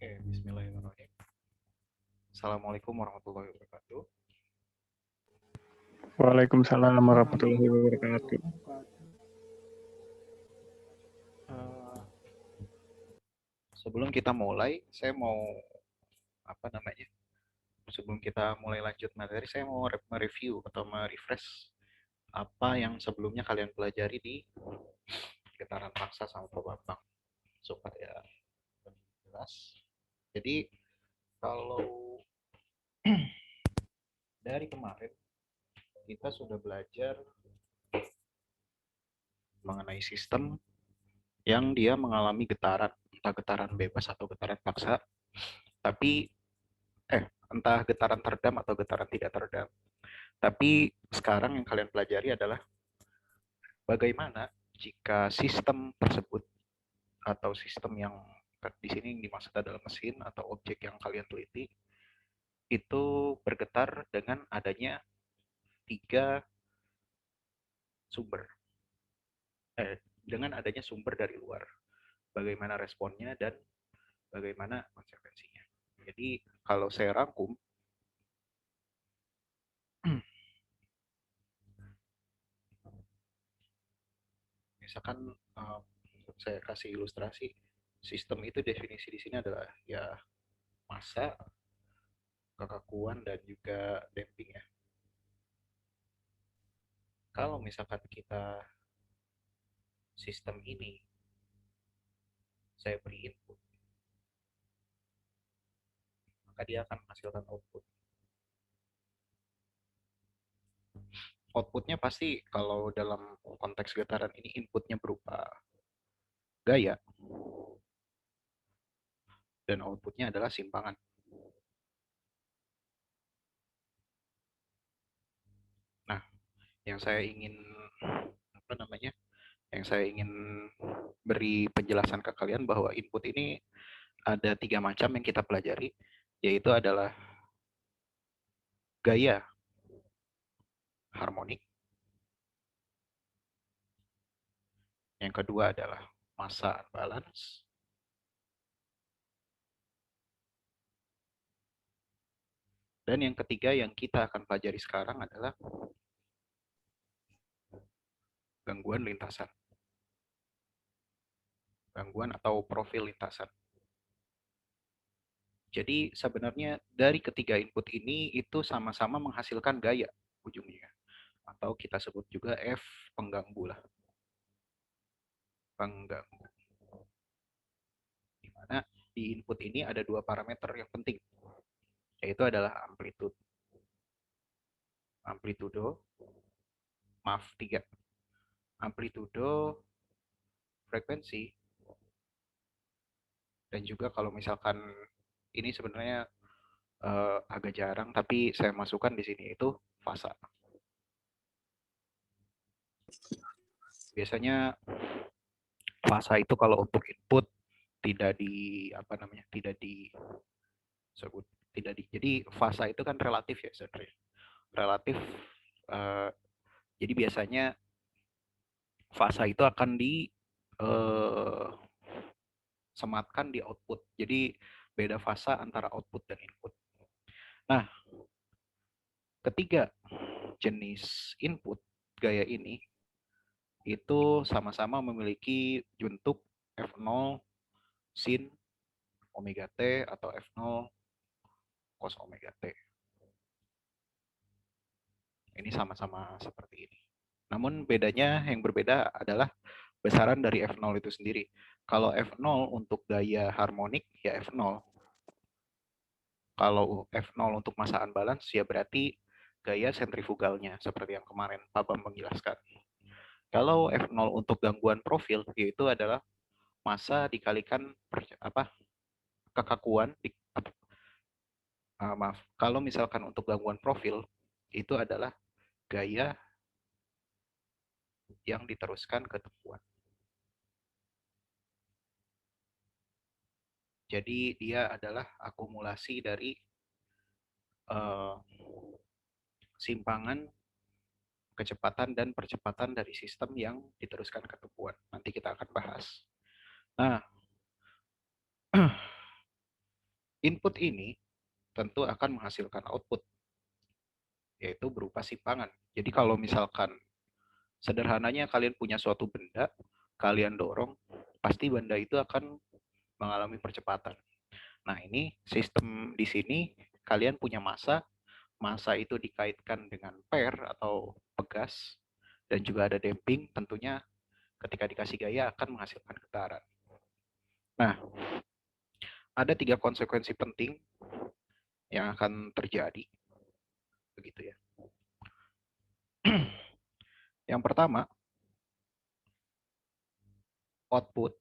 Oke, bismillahirrahmanirrahim. Assalamualaikum warahmatullahi wabarakatuh. Waalaikumsalam warahmatullahi wabarakatuh. Eh, Sebelum kita mulai, saya mau apa namanya? Sebelum kita mulai lanjut materi, saya mau mereview atau merefresh apa yang sebelumnya kalian pelajari di getaran paksa sama pembambang supaya lebih jelas. Jadi kalau dari kemarin kita sudah belajar mengenai sistem yang dia mengalami getaran, entah getaran bebas atau getaran paksa, tapi entah getaran teredam atau getaran tidak teredam. Tapi sekarang yang kalian pelajari adalah bagaimana jika sistem tersebut atau sistem yang di sini yang dimaksud adalah mesin atau objek yang kalian teliti itu bergetar dengan adanya tiga sumber, dengan adanya sumber dari luar. Bagaimana responnya dan bagaimana konsekuensinya. Jadi kalau saya rangkum, misalkan saya kasih ilustrasi, sistem itu definisi di sini adalah ya massa, kekakuan, dan juga damping ya. Kalau misalkan kita sistem ini saya beri input, maka dia akan menghasilkan output. Outputnya pasti kalau dalam konteks getaran ini inputnya berupa gaya dan outputnya adalah simpangan. Nah, yang saya ingin apa namanya? Yang saya ingin beri penjelasan ke kalian bahwa input ini ada tiga macam yang kita pelajari, yaitu adalah gaya harmonik, yang kedua adalah massa unbalance, dan yang ketiga yang kita akan pelajari sekarang adalah gangguan lintasan. Gangguan atau profil lintasan. Jadi sebenarnya dari ketiga input ini itu sama-sama menghasilkan gaya ujungnya. Atau kita sebut juga F pengganggu lah. Pengganggu. Di mana di input ini ada dua parameter yang penting. Yaitu adalah amplitude. Amplitudo. Maaf, tiga. Amplitudo, frekuensi, dan juga kalau misalkan ini sebenarnya agak jarang, tapi saya masukkan di sini itu fasa. Biasanya fasa itu kalau untuk input tidak di apa namanya tidak disebut tidak di jadi fasa itu kan relatif ya sebenarnya relatif uh, jadi biasanya fasa itu akan di uh, sematkan di output, jadi beda fasa antara output dan input. Nah, ketiga jenis input gaya ini itu sama-sama memiliki juntuk F0 sin omega T atau F0 cos omega T. Ini sama-sama seperti ini. Namun bedanya yang berbeda adalah besaran dari F0 itu sendiri. Kalau F0 untuk gaya harmonik ya F0. Kalau F0 untuk massa unbalance ya berarti gaya sentrifugalnya seperti yang kemarin Pak Bambang menjelaskan. Kalau F0 untuk gangguan profil yaitu adalah massa dikalikan kekakuan maaf. Kalau misalkan untuk gangguan profil itu adalah gaya yang diteruskan ke temuan. Jadi dia adalah akumulasi dari uh, simpangan kecepatan dan percepatan dari sistem yang diteruskan ke temuan. Nanti kita akan bahas. Nah, input ini tentu akan menghasilkan output, yaitu berupa simpangan. Jadi kalau misalkan sederhananya kalian punya suatu benda, kalian dorong, pasti benda itu akan mengalami percepatan. Nah, ini sistem di sini kalian punya massa itu dikaitkan dengan pair atau pegas, dan juga ada damping, tentunya ketika dikasih gaya akan menghasilkan getaran. Nah, ada 3 konsekuensi penting yang akan terjadi, begitu ya. Yang pertama, output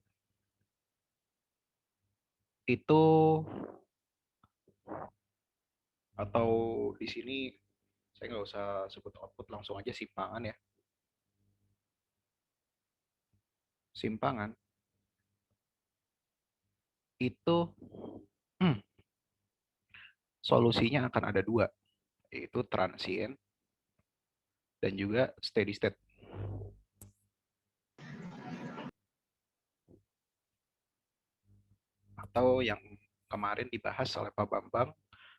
itu, atau di sini saya nggak usah sebut output, langsung aja simpangan ya. Simpangan itu solusinya akan ada 2, yaitu transient dan juga steady state. Atau yang kemarin dibahas oleh Pak Bambang,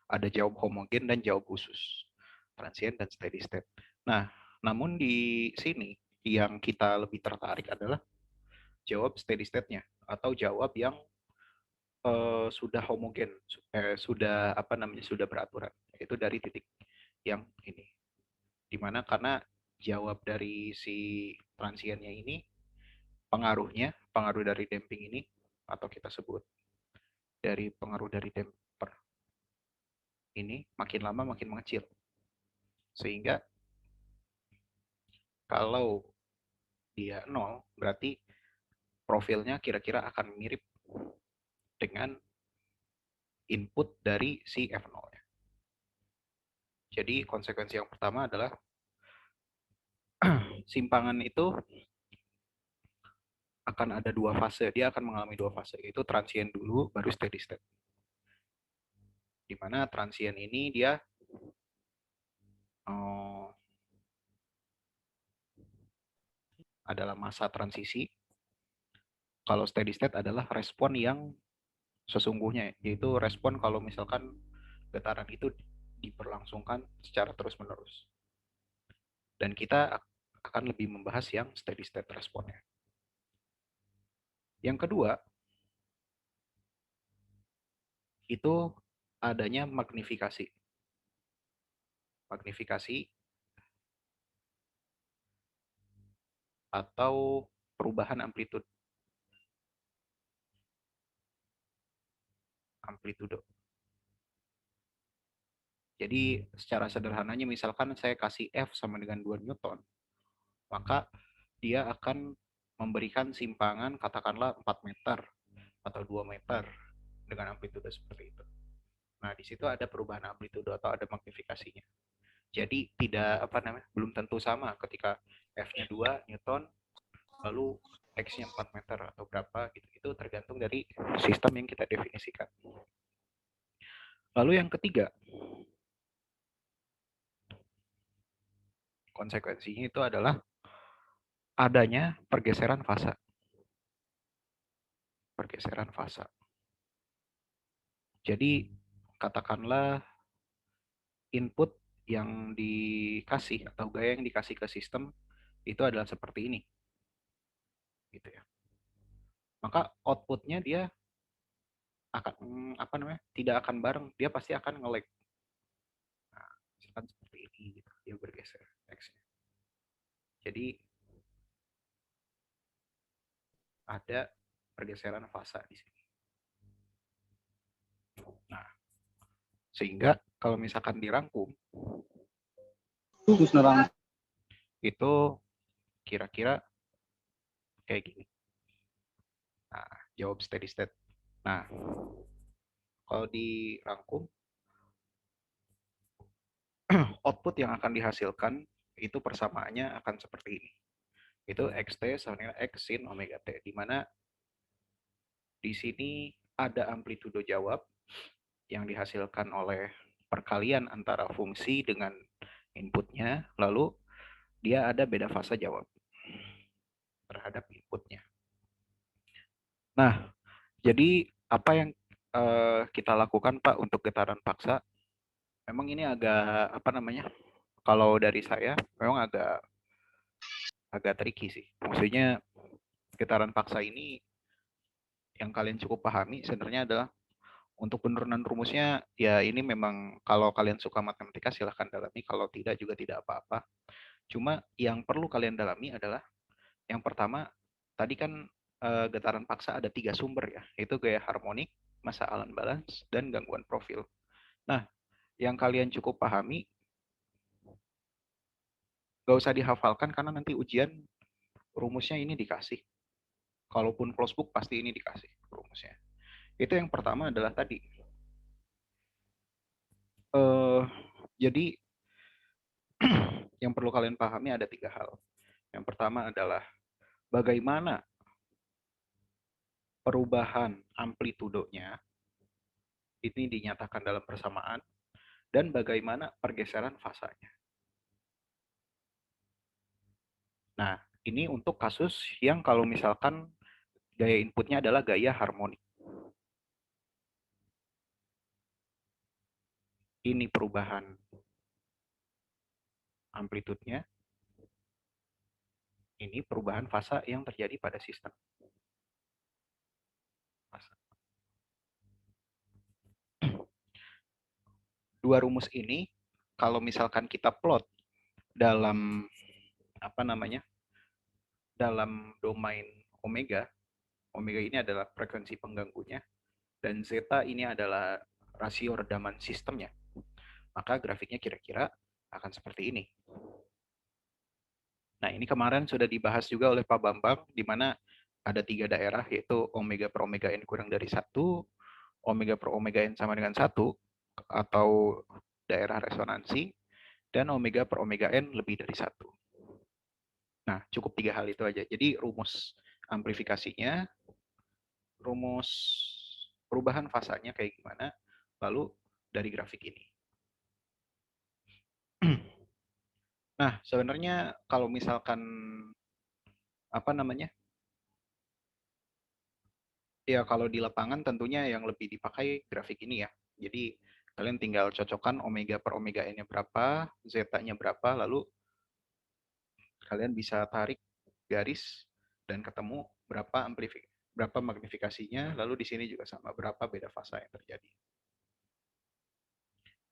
ada jawab homogen dan jawab khusus, transient dan steady state. Nah, namun di sini yang kita lebih tertarik adalah jawab steady state-nya, atau jawab yang sudah homogen, sudah sudah beraturan, itu dari titik yang ini. Dimana karena jawab dari si transiennya ini, pengaruh dari damping ini, atau kita sebut dari pengaruh dari damper ini, makin lama makin mengecil. Sehingga kalau dia 0, berarti profilnya kira-kira akan mirip dengan input dari si F0-nya. Jadi konsekuensi yang pertama adalah simpangan itu akan ada 2 fase. Dia akan mengalami 2 fase, yaitu transient dulu, baru steady state. Di mana transient ini dia adalah masa transisi. Kalau steady state adalah respon yang sesungguhnya, yaitu respon kalau misalkan getaran itu diberlangsungkan secara terus-menerus. Dan kita akan lebih membahas yang steady state responnya. Yang kedua, itu adanya magnifikasi. Magnifikasi atau perubahan amplitude. Jadi secara sederhananya misalkan saya kasih F sama dengan 2 Newton, maka dia akan memberikan simpangan katakanlah 4 meter atau 2 meter dengan amplitude seperti itu. Nah, di situ ada perubahan amplitude atau ada magnifikasinya. Jadi tidak belum tentu sama ketika F-nya 2 Newton lalu X-nya 4 meter atau berapa gitu. Itu tergantung dari sistem yang kita definisikan. Lalu yang ketiga, konsekuensinya itu adalah adanya pergeseran fasa. Pergeseran fasa. Jadi katakanlah input yang dikasih atau gaya yang dikasih ke sistem itu adalah seperti ini, gitu ya. Maka outputnya dia akan tidak akan bareng, dia pasti akan nge-lag. Nah, misalkan seperti ini, gitu. Dia bergeser X-nya. Jadi ada pergeseran fasa di sini. Nah, sehingga kalau misalkan dirangkum, itu kira-kira kayak gini. Nah, jawab steady state. Nah, kalau dirangkum, output yang akan dihasilkan itu persamaannya akan seperti ini. Itu XT sama dengan X sin omega T, di mana di sini ada amplitudo jawab yang dihasilkan oleh perkalian antara fungsi dengan inputnya, lalu dia ada beda fase jawab terhadap inputnya. Nah, jadi apa yang kita lakukan Pak untuk getaran paksa? Memang ini agak apa namanya? Kalau dari saya memang agak tricky sih. Maksudnya getaran paksa ini yang kalian cukup pahami sebenarnya adalah untuk penurunan rumusnya ya ini memang kalau kalian suka matematika silahkan dalami, kalau tidak juga tidak apa-apa. Cuma yang perlu kalian dalami adalah yang pertama tadi kan getaran paksa ada 3 sumber ya, yaitu gaya harmonik, massa Allan balance, dan gangguan profil. Nah, yang kalian cukup pahami gak usah dihafalkan karena nanti ujian rumusnya ini dikasih. Kalaupun close book pasti ini dikasih rumusnya. Itu yang pertama adalah tadi. Jadi yang perlu kalian pahami ada 3 hal. Yang pertama adalah bagaimana perubahan amplitudonya ini dinyatakan dalam persamaan dan bagaimana pergeseran fasanya. Nah, ini untuk kasus yang kalau misalkan gaya inputnya adalah gaya harmonik. Ini perubahan amplitudenya, ini perubahan fasa yang terjadi pada sistem. Dua rumus ini, kalau misalkan kita plot dalam apa namanya, dalam domain omega, omega ini adalah frekuensi pengganggunya, dan zeta ini adalah rasio redaman sistemnya, maka grafiknya kira-kira akan seperti ini. Nah, ini kemarin sudah dibahas juga oleh Pak Bambang, di mana ada 3 daerah, yaitu omega per omega n kurang dari 1, omega per omega n sama dengan 1, atau daerah resonansi, dan omega per omega n lebih dari 1. Nah, cukup 3 hal itu aja. Jadi rumus amplifikasinya, rumus perubahan fasanya kayak gimana, lalu dari grafik ini. Nah, sebenarnya kalau misalkan apa namanya, ya kalau di lapangan tentunya yang lebih dipakai grafik ini ya. Jadi kalian tinggal cocokkan omega per omega n-nya berapa, zeta-nya berapa, lalu kalian bisa tarik garis dan ketemu berapa magnifikasinya, lalu di sini juga sama berapa beda fasa yang terjadi.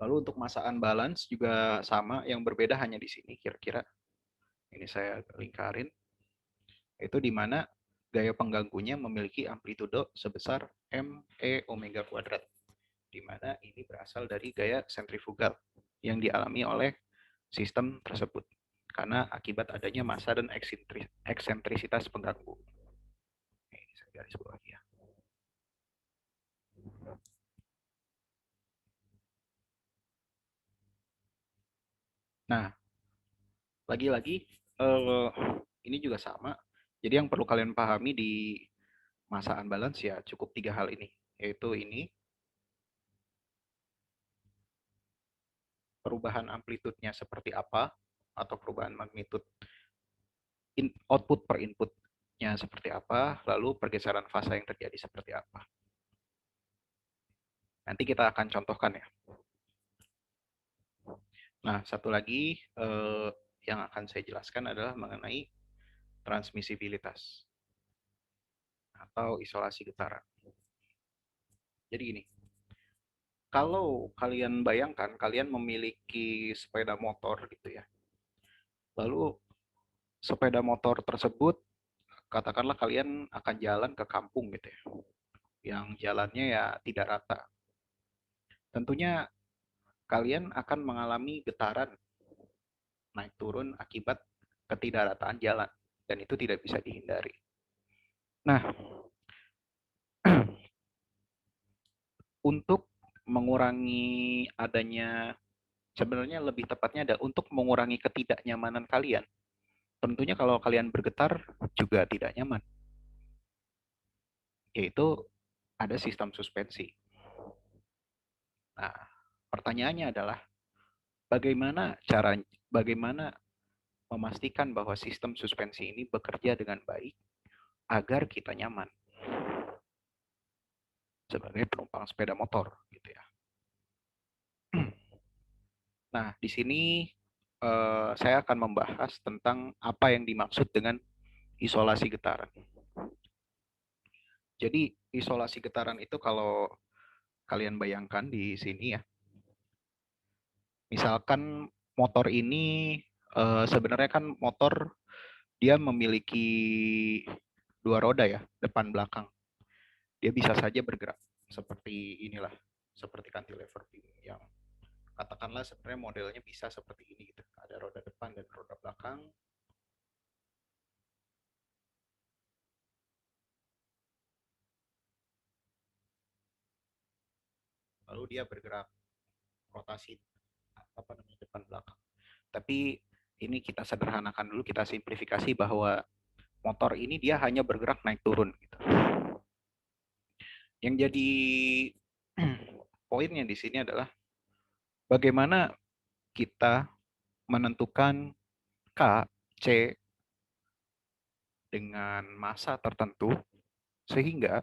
Lalu untuk massa unbalance juga sama, yang berbeda hanya di sini kira-kira. Ini saya lingkarin. Itu di mana gaya pengganggunya memiliki amplitudo sebesar ME omega kuadrat, di mana ini berasal dari gaya sentrifugal yang dialami oleh sistem tersebut karena akibat adanya massa dan eksentrisitas pengganggu. Ini saya garis bawahi ya. Nah, lagi-lagi ini juga sama. Jadi yang perlu kalian pahami di massa unbalance ya cukup 3 hal ini, yaitu ini perubahan amplitudenya seperti apa atau perubahan magnitud output per inputnya seperti apa, lalu pergeseran fasa yang terjadi seperti apa. Nanti kita akan contohkan ya. Nah, satu lagi yang akan saya jelaskan adalah mengenai transmisibilitas atau isolasi getaran. Jadi gini, kalau kalian bayangkan kalian memiliki sepeda motor gitu ya, lalu sepeda motor tersebut katakanlah kalian akan jalan ke kampung gitu ya, yang jalannya ya tidak rata. Tentunya kalian akan mengalami getaran naik turun akibat ketidakrataan jalan, dan itu tidak bisa dihindari. Nah, untuk mengurangi adanya, sebenarnya lebih tepatnya ada untuk mengurangi ketidaknyamanan kalian. Tentunya kalau kalian bergetar juga tidak nyaman, yaitu ada sistem suspensi. Nah, pertanyaannya adalah bagaimana memastikan bahwa sistem suspensi ini bekerja dengan baik agar kita nyaman. sebagai penumpang sepeda motor gitu ya. Nah, di sini saya akan membahas tentang apa yang dimaksud dengan isolasi getaran. Jadi isolasi getaran itu kalau kalian bayangkan di sini ya, misalkan motor ini sebenarnya kan motor dia memiliki dua roda ya, depan belakang. Dia bisa saja bergerak seperti inilah, seperti cantilever beam yang katakanlah sebenarnya modelnya bisa seperti ini gitu. Ada roda depan dan roda belakang. Lalu dia bergerak rotasi apa namanya depan belakang. Tapi ini kita sederhanakan dulu, kita simplifikasi bahwa motor ini dia hanya bergerak naik turun gitu. Yang jadi poinnya di sini adalah bagaimana kita menentukan K, C dengan massa tertentu sehingga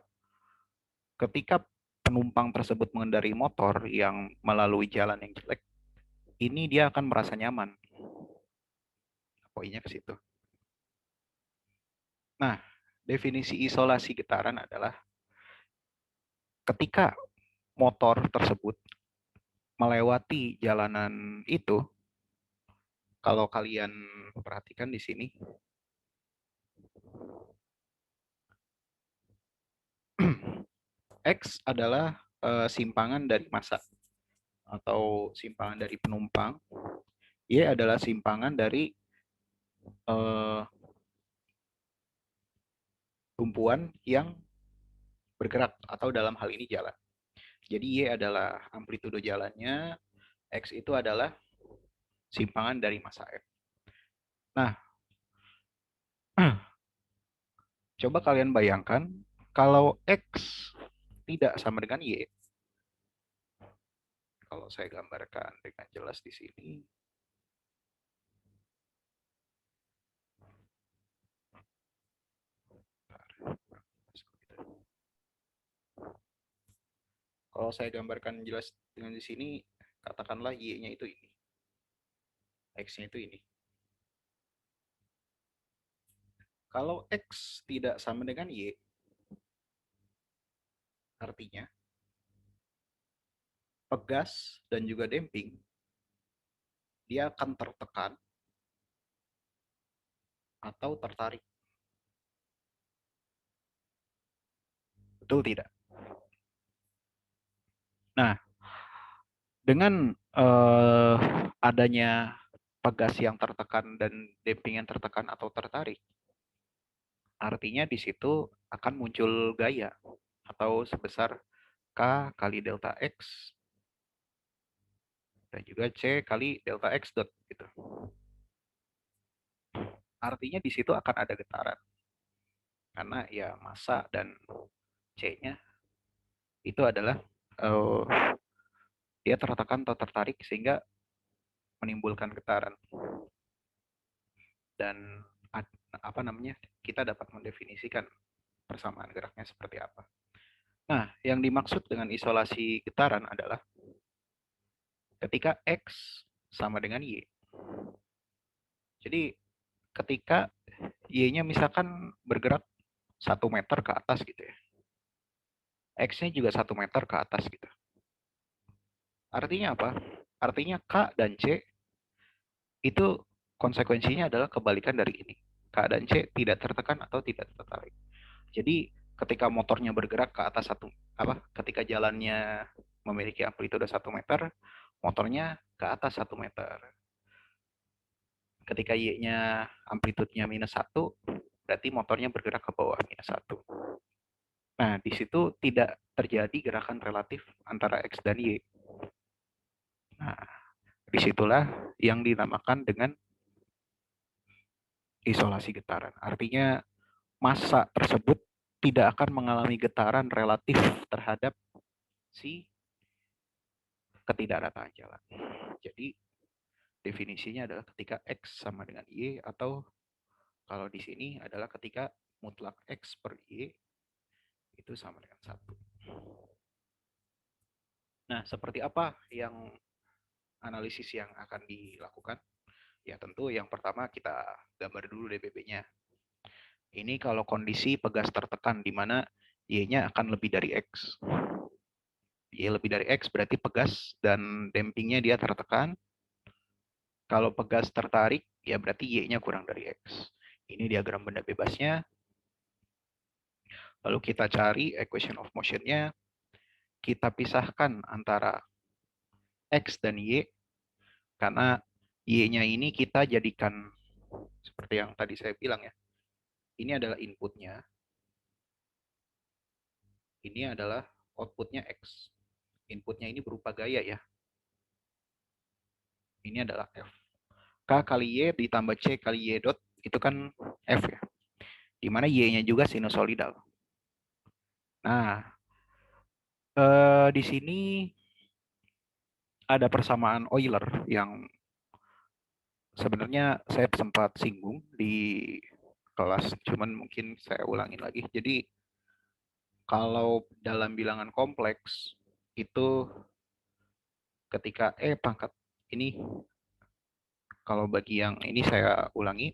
ketika penumpang tersebut mengendarai motor yang melalui jalan yang jelek, ini dia akan merasa nyaman. Poinnya ke situ. Nah, definisi isolasi getaran adalah ketika motor tersebut melewati jalanan itu, kalau kalian perhatikan di sini, X adalah simpangan dari massa atau simpangan dari penumpang, Y adalah simpangan dari eh, tumpuan yang bergerak atau dalam hal ini jalan. Jadi Y adalah amplitudo jalannya, X itu adalah simpangan dari massa F. Nah, coba kalian bayangkan kalau X tidak sama dengan Y. Kalau saya gambarkan dengan jelas di sini. Kalau saya gambarkan jelas dengan di sini, katakanlah Y-nya itu ini. X-nya itu ini. Kalau X tidak sama dengan Y, artinya pegas dan juga damping, dia akan tertekan atau tertarik. Betul tidak? Nah, dengan adanya pegas yang tertekan dan damping yang tertekan atau tertarik, artinya di situ akan muncul gaya atau sebesar K kali delta X dan juga C kali delta X dot gitu. Artinya di situ akan ada getaran. Karena ya massa dan C-nya itu adalah uh, dia tertekan atau tertarik sehingga menimbulkan getaran. Dan apa namanya? Kita dapat mendefinisikan persamaan geraknya seperti apa. Nah, yang dimaksud dengan isolasi getaran adalah ketika X sama dengan Y. Jadi ketika Y-nya misalkan bergerak 1 meter ke atas gitu ya. X-nya juga 1 meter ke atas gitu. Artinya apa? Artinya K dan C itu konsekuensinya adalah kebalikan dari ini. K dan C tidak tertekan atau tidak tertarik. Jadi ketika motornya bergerak ke atas ketika jalannya memiliki amplitude 1 meter, motornya ke atas 1 meter. Ketika Y-nya amplitudenya -1, berarti motornya bergerak ke bawah -1. Nah, di situ tidak terjadi gerakan relatif antara X dan Y. Nah, disitulah yang dinamakan dengan isolasi getaran. Artinya massa tersebut tidak akan mengalami getaran relatif terhadap si ketidakdatangan jalan. Jadi definisinya adalah ketika X sama dengan Y atau kalau di sini adalah ketika mutlak X per Y itu sama dengan 1. Nah, seperti apa yang analisis yang akan dilakukan? Ya, tentu yang pertama kita gambar dulu DBB-nya. Ini kalau kondisi pegas tertekan, di mana Y-nya akan lebih dari X. Y lebih dari X berarti pegas dan dampingnya dia tertekan. Kalau pegas tertarik, ya berarti Y-nya kurang dari X. Ini diagram benda bebasnya. Lalu kita cari equation of motion-nya. Kita pisahkan antara X dan Y, karena Y-nya ini kita jadikan, seperti yang tadi saya bilang ya, ini adalah inputnya, ini adalah outputnya X. Inputnya ini berupa gaya ya. Ini adalah F. K kali Y ditambah C kali Y dot, itu kan F ya. Di mana Y-nya juga sinusoidal. Nah, di sini ada persamaan Euler yang sebenarnya saya sempat singgung di kelas, cuman mungkin saya ulangin lagi. Jadi kalau dalam bilangan kompleks itu ketika pangkat ini, kalau bagi yang ini saya ulangi,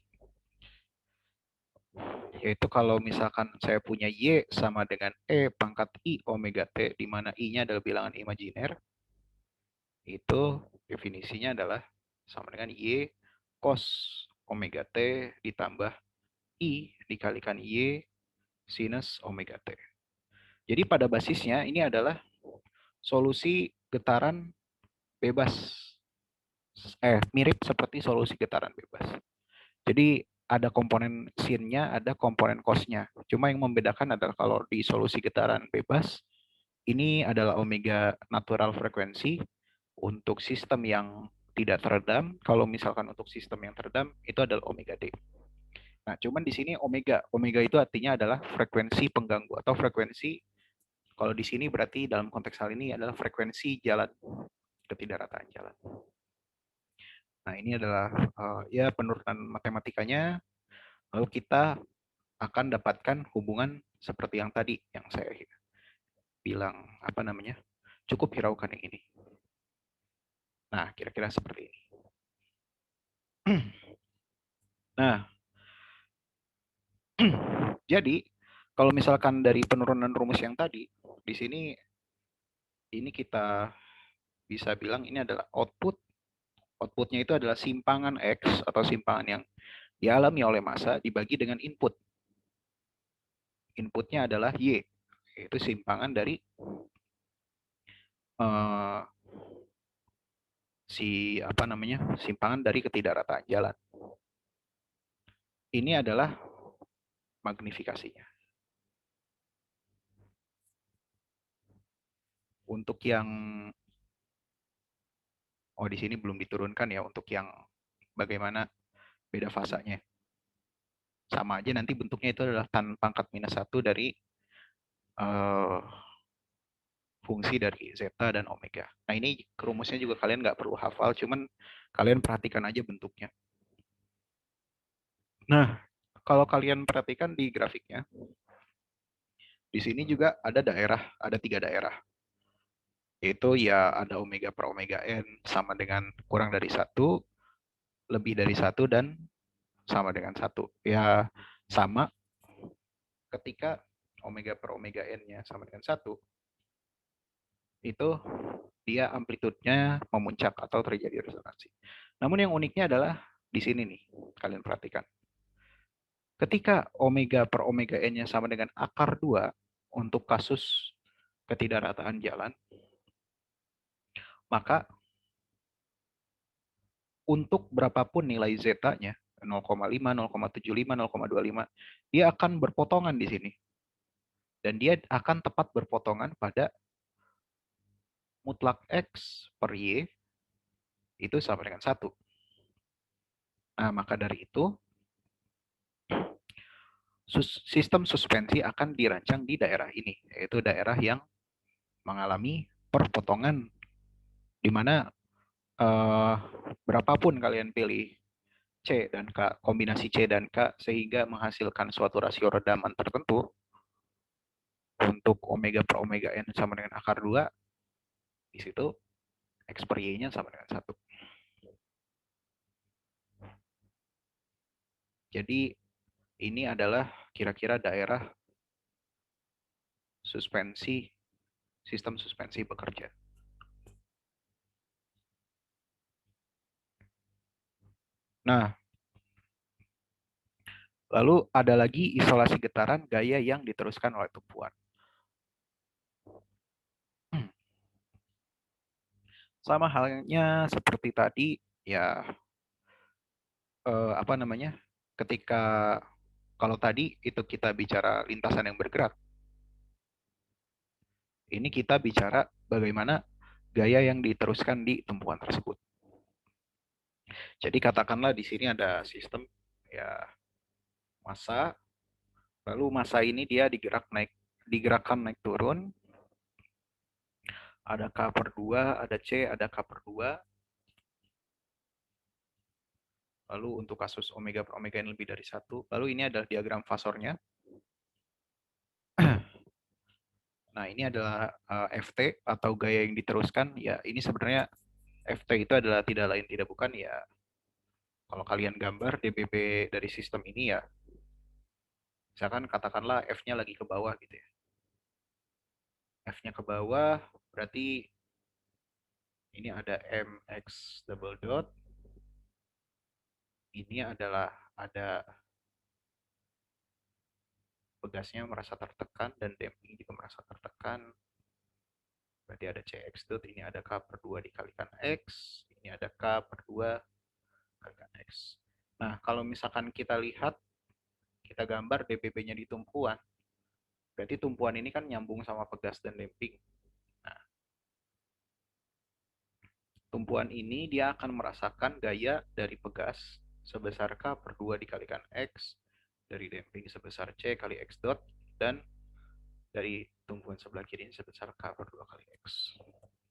yaitu kalau misalkan saya punya Y sama dengan pangkat I omega T, di mana I-nya adalah bilangan imajiner, itu definisinya adalah sama dengan Y cos omega T ditambah I dikalikan Y sinus omega T. Jadi pada basisnya ini adalah solusi getaran bebas. Mirip seperti solusi getaran bebas. Jadi ada komponen sin-nya, ada komponen cos-nya. Cuma yang membedakan adalah kalau di solusi getaran bebas, ini adalah omega natural frekuensi untuk sistem yang tidak teredam. Kalau misalkan untuk sistem yang teredam, itu adalah omega D. Nah, cuman di sini omega. Omega itu artinya adalah frekuensi pengganggu atau frekuensi, kalau di sini berarti dalam konteks hal ini adalah frekuensi jalan, ketidakrataan jalan. Nah, ini adalah ya penurunan matematikanya. Lalu kita akan dapatkan hubungan seperti yang tadi yang saya bilang, apa namanya, cukup hiraukan yang ini. Nah, kira-kira seperti ini. Nah, jadi kalau misalkan dari penurunan rumus yang tadi, di sini ini kita bisa bilang ini adalah output. Outputnya itu adalah simpangan X atau simpangan yang dialami oleh massa dibagi dengan input. Inputnya adalah Y, yaitu simpangan dari simpangan dari ketidakrataan jalan. Ini adalah magnifikasinya. Untuk yang di sini belum diturunkan ya, untuk yang bagaimana beda fasanya. Sama aja nanti bentuknya itu adalah tan pangkat minus 1 dari fungsi dari zeta dan omega. Nah, ini rumusnya juga kalian nggak perlu hafal, cuman kalian perhatikan aja bentuknya. Nah, kalau kalian perhatikan di grafiknya, di sini juga ada ada 3 daerah. Yaitu ya ada omega per omega n sama dengan kurang dari 1, lebih dari 1, dan sama dengan 1. Ya, sama ketika omega per omega n-nya sama dengan 1, itu dia amplitudenya memuncak atau terjadi resonansi. Namun yang uniknya adalah di sini nih, kalian perhatikan. Ketika omega per omega n-nya sama dengan akar 2 untuk kasus ketidakrataan jalan, maka untuk berapapun nilai zeta-nya, 0,5, 0,75, 0,25, dia akan berpotongan di sini. Dan dia akan tepat berpotongan pada mutlak X per Y itu sama dengan 1. Nah, maka dari itu, sistem suspensi akan dirancang di daerah ini, yaitu daerah yang mengalami perpotongan, di mana berapapun kalian pilih C dan K, kombinasi C dan K, sehingga menghasilkan suatu rasio redaman tertentu untuk omega per omega n sama dengan akar 2, Di situ X per Y-nya sama dengan 1. Jadi ini adalah kira-kira daerah suspensi, sistem suspensi bekerja. Nah, lalu ada lagi isolasi getaran gaya yang diteruskan oleh tumpuan. Sama halnya seperti tadi, ya apa namanya? Ketika kalau tadi itu kita bicara lintasan yang bergerak, ini kita bicara bagaimana gaya yang diteruskan di tumpuan tersebut. Jadi katakanlah di sini ada sistem ya massa, lalu massa ini dia digerakkan naik turun, ada K per 2, ada C, ada K per 2. Lalu untuk kasus omega per omega yang lebih dari 1. Lalu ini adalah diagram fasornya. Nah, ini adalah FT atau gaya yang diteruskan. Ya, ini sebenarnya FT itu adalah tidak lain tidak bukan ya. Kalau kalian gambar dBB dari sistem ini ya, misalkan katakanlah F-nya lagi ke bawah gitu ya. F-nya ke bawah, berarti ini ada MX double dot. Ini adalah ada pegasnya merasa tertekan dan damping juga merasa tertekan. Berarti ada CX dot, ini ada K per 2 dikalikan X, ini ada K per 2 dikalikan X. Nah, kalau misalkan kita lihat, kita gambar dBB-nya di tumpuan, berarti tumpuan ini kan nyambung sama pegas dan damping. Nah, tumpuan ini dia akan merasakan gaya dari pegas sebesar K per 2 dikalikan X, dari damping sebesar C kali X dot, dan dari tumpuan sebelah kiri sebesar K per 2 kali X.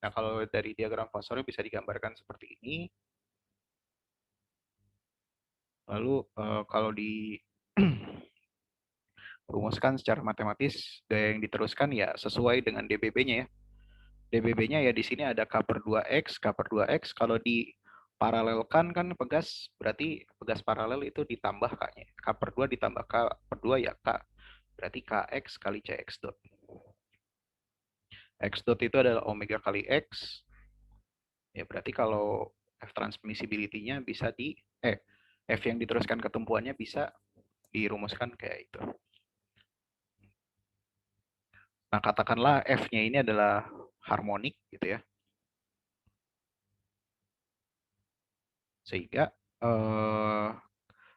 Nah, kalau dari diagram fasornya bisa digambarkan seperti ini. Lalu kalau dirumuskan secara matematis, gaya yang diteruskan ya sesuai dengan dBB-nya ya. dBB-nya ya di sini ada K per 2X, K per 2X. Kalau diparalelkan kan pegas, berarti pegas paralel itu ditambah K-nya. K per 2 ditambah K per 2 ya K. Berarti KX kali CX dot. X dot itu adalah omega kali X. Ya berarti kalau F transmissibility-nya bisa F yang diteruskan ke tumpuannya bisa dirumuskan kayak itu. Nah, katakanlah F-nya ini adalah harmonik gitu ya. Sehingga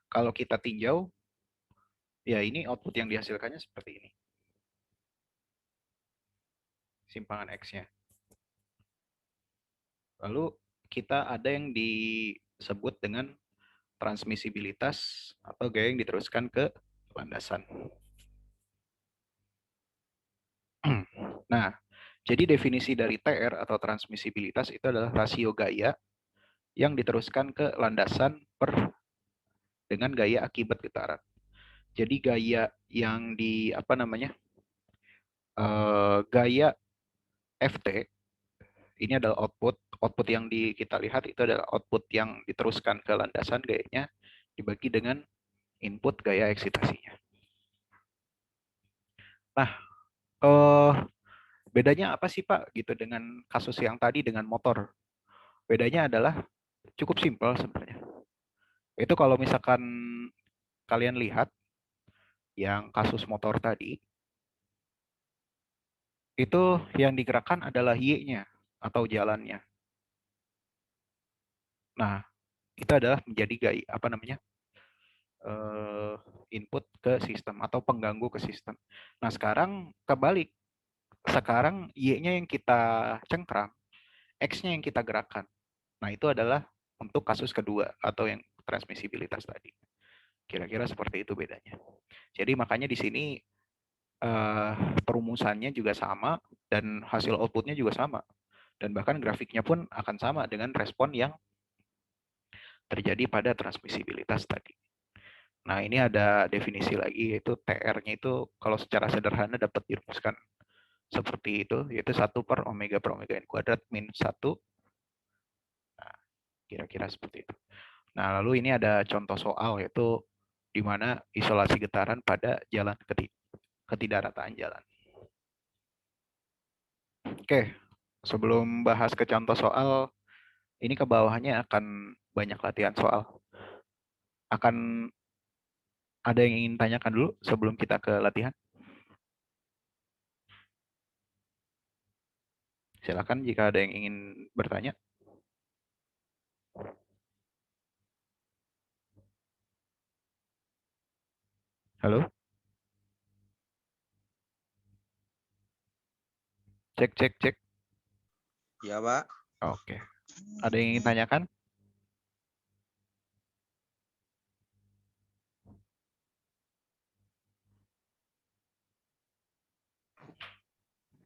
kalau kita tinjau, ya ini output yang dihasilkannya seperti ini. Simpangan X-nya. Lalu kita ada yang disebut dengan transmisibilitas atau gaya yang diteruskan ke landasan. Nah, jadi definisi dari TR atau transmisibilitas itu adalah rasio gaya yang diteruskan ke landasan dengan gaya akibat getaran. Jadi gaya yang di gaya FT ini adalah output yang kita lihat itu adalah output yang diteruskan ke landasan gayanya dibagi dengan input gaya eksitasinya. Nah, bedanya apa sih Pak gitu dengan kasus yang tadi dengan motor? Bedanya adalah cukup simpel sebenarnya. Itu kalau misalkan kalian lihat yang kasus motor tadi, itu yang digerakkan adalah Y-nya atau jalannya. Nah, itu adalah menjadi input ke sistem atau pengganggu ke sistem. Nah, sekarang kebalik. Sekarang Y-nya yang kita cengkram, X-nya yang kita gerakkan. Nah, itu adalah untuk kasus kedua atau yang transmisibilitas tadi. Kira-kira seperti itu bedanya. Jadi makanya di sini perumusannya juga sama dan hasil outputnya juga sama. Dan bahkan grafiknya pun akan sama dengan respon yang terjadi pada transmisibilitas tadi. Nah, ini ada definisi lagi yaitu TR-nya itu kalau secara sederhana dapat dirumuskan seperti itu, yaitu 1 per omega n kuadrat min 1. Nah, kira-kira seperti itu. Nah, lalu ini ada contoh soal, yaitu di mana isolasi getaran pada jalan ketidakrataan jalan. Oke, sebelum bahas ke contoh soal, ini ke bawahnya akan banyak latihan soal. Akan ada yang ingin tanyakan dulu sebelum kita ke latihan? Silakan jika ada yang ingin bertanya. Halo? Cek, cek, cek. Ya, Pak. Oke. Ada yang ingin tanyakan?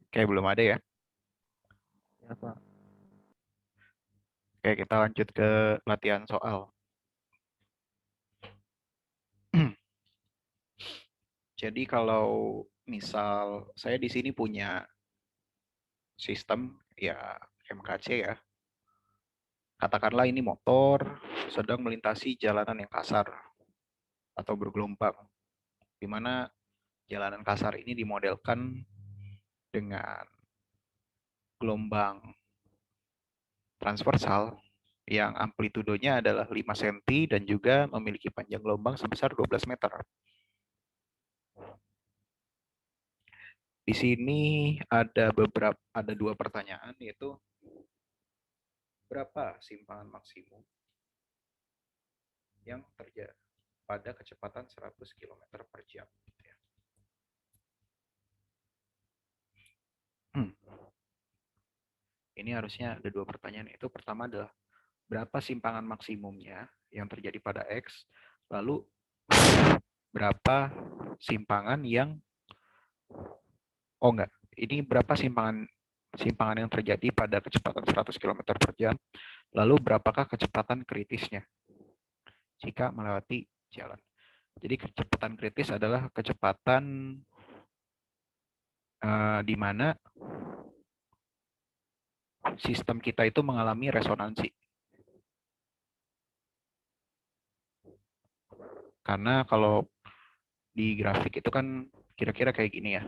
Oke, belum ada ya. Ya, Pak. Oke, kita lanjut ke latihan soal. Jadi kalau misal saya di sini punya sistem ya MKC ya. Katakanlah ini motor sedang melintasi jalanan yang kasar atau bergelombang, di mana jalanan kasar ini dimodelkan dengan gelombang transversal yang amplitudonya adalah 5 cm dan juga memiliki panjang gelombang sebesar 12 meter. Di sini ada dua pertanyaan, yaitu berapa simpangan maksimum yang terjadi pada kecepatan 100 km per jam. Ini harusnya ada dua pertanyaan. Itu pertama adalah berapa simpangan maksimumnya yang terjadi pada X, lalu berapa simpangan yang ini berapa simpangan yang terjadi pada kecepatan 100 km per jam, lalu berapakah kecepatan kritisnya jika melewati jalan. Jadi kecepatan kritis adalah kecepatan di mana sistem kita itu mengalami resonansi. Karena kalau di grafik itu kan kira-kira kayak gini ya.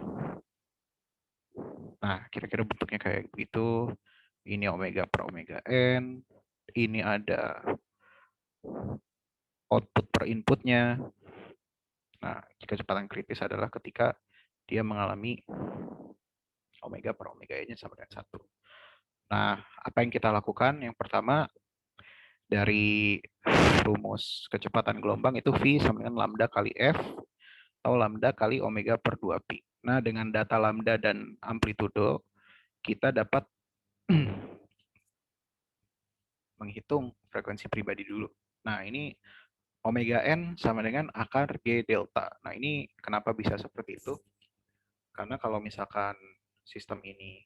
Nah, kira-kira bentuknya kayak begitu. Ini omega per omega n. Ini ada output per inputnya. Nah, kecepatan kritis adalah ketika dia mengalami omega per omega n-nya sama dengan 1. Nah, apa yang kita lakukan? Yang pertama, dari rumus kecepatan gelombang itu V sama dengan lambda kali F atau lambda kali omega per 2pi. Nah, dengan data lambda dan amplitudo, kita dapat menghitung frekuensi pribadi dulu. Nah, ini omega n sama dengan akar G delta. Nah, ini kenapa bisa seperti itu? Karena kalau misalkan sistem ini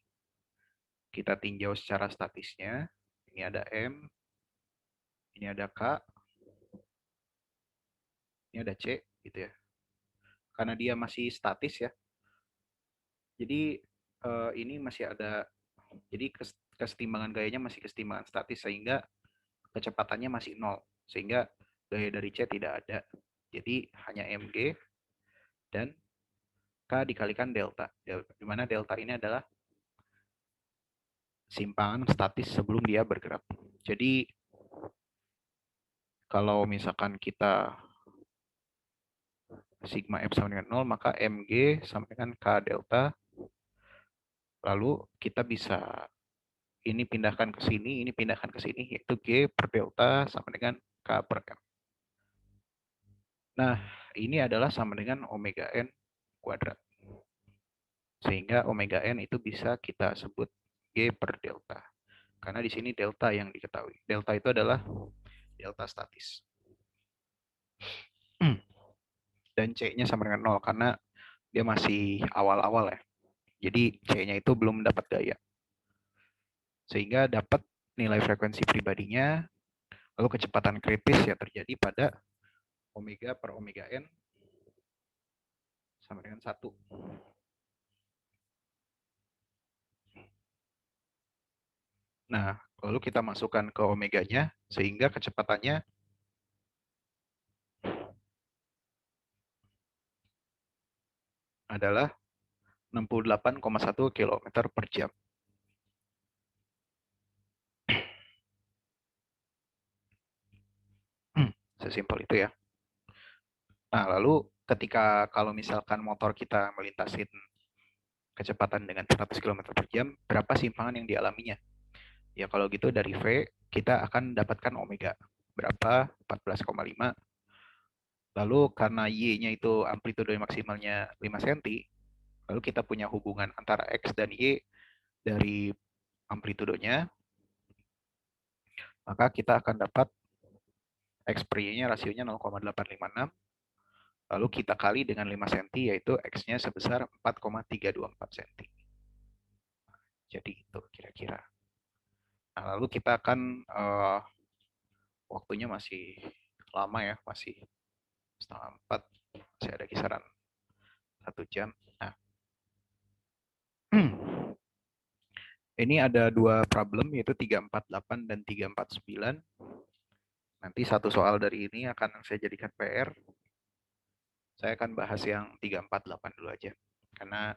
kita tinjau secara statisnya, ini ada M, ini ada K, ini ada C, gitu ya. Karena dia masih statis ya, jadi ini masih ada, jadi kesetimbangan gayanya masih kesetimbangan statis, sehingga kecepatannya masih 0, sehingga gaya dari C tidak ada. Jadi hanya mg dan K dikalikan delta, di mana delta ini adalah simpangan statis sebelum dia bergerak. Jadi kalau misalkan kita sigma F sama dengan 0, maka mg sama dengan K delta. Lalu kita bisa ini pindahkan ke sini, ini pindahkan ke sini, yaitu G per delta sama dengan K per M. Nah, ini adalah sama dengan omega N kuadrat. Sehingga omega N itu bisa kita sebut G per delta. Karena di sini delta yang diketahui. Delta itu adalah delta statis. Dan C-nya sama dengan 0 karena dia masih awal-awal ya. Jadi C-nya itu belum dapat gaya. Sehingga dapat nilai frekuensi pribadinya, lalu kecepatan kritis yang terjadi pada omega per omega N sama dengan 1. Nah, lalu kita masukkan ke omeganya, sehingga kecepatannya adalah 68,1 km per jam. Sesimpel itu ya. Nah, lalu ketika kalau misalkan motor kita melintasin kecepatan dengan 100 km per jam, berapa simpangan yang dialaminya? Ya kalau gitu dari V, kita akan dapatkan omega. Berapa? 14,5. Lalu karena Y-nya itu amplitude maksimalnya 5 cm, lalu kita punya hubungan antara X dan Y dari amplitudenya, maka kita akan dapat X per Y-nya rasionya 0,856, lalu kita kali dengan 5 cm, yaitu X-nya sebesar 4,324 cm. Jadi itu kira-kira. Nah, lalu kita akan, waktunya masih lama ya, masih 3:30, masih ada kisaran 1 jam. Nah, ini ada dua problem, yaitu 348 dan 349. Nanti satu soal dari ini akan saya jadikan PR. Saya akan bahas yang 348 dulu aja, karena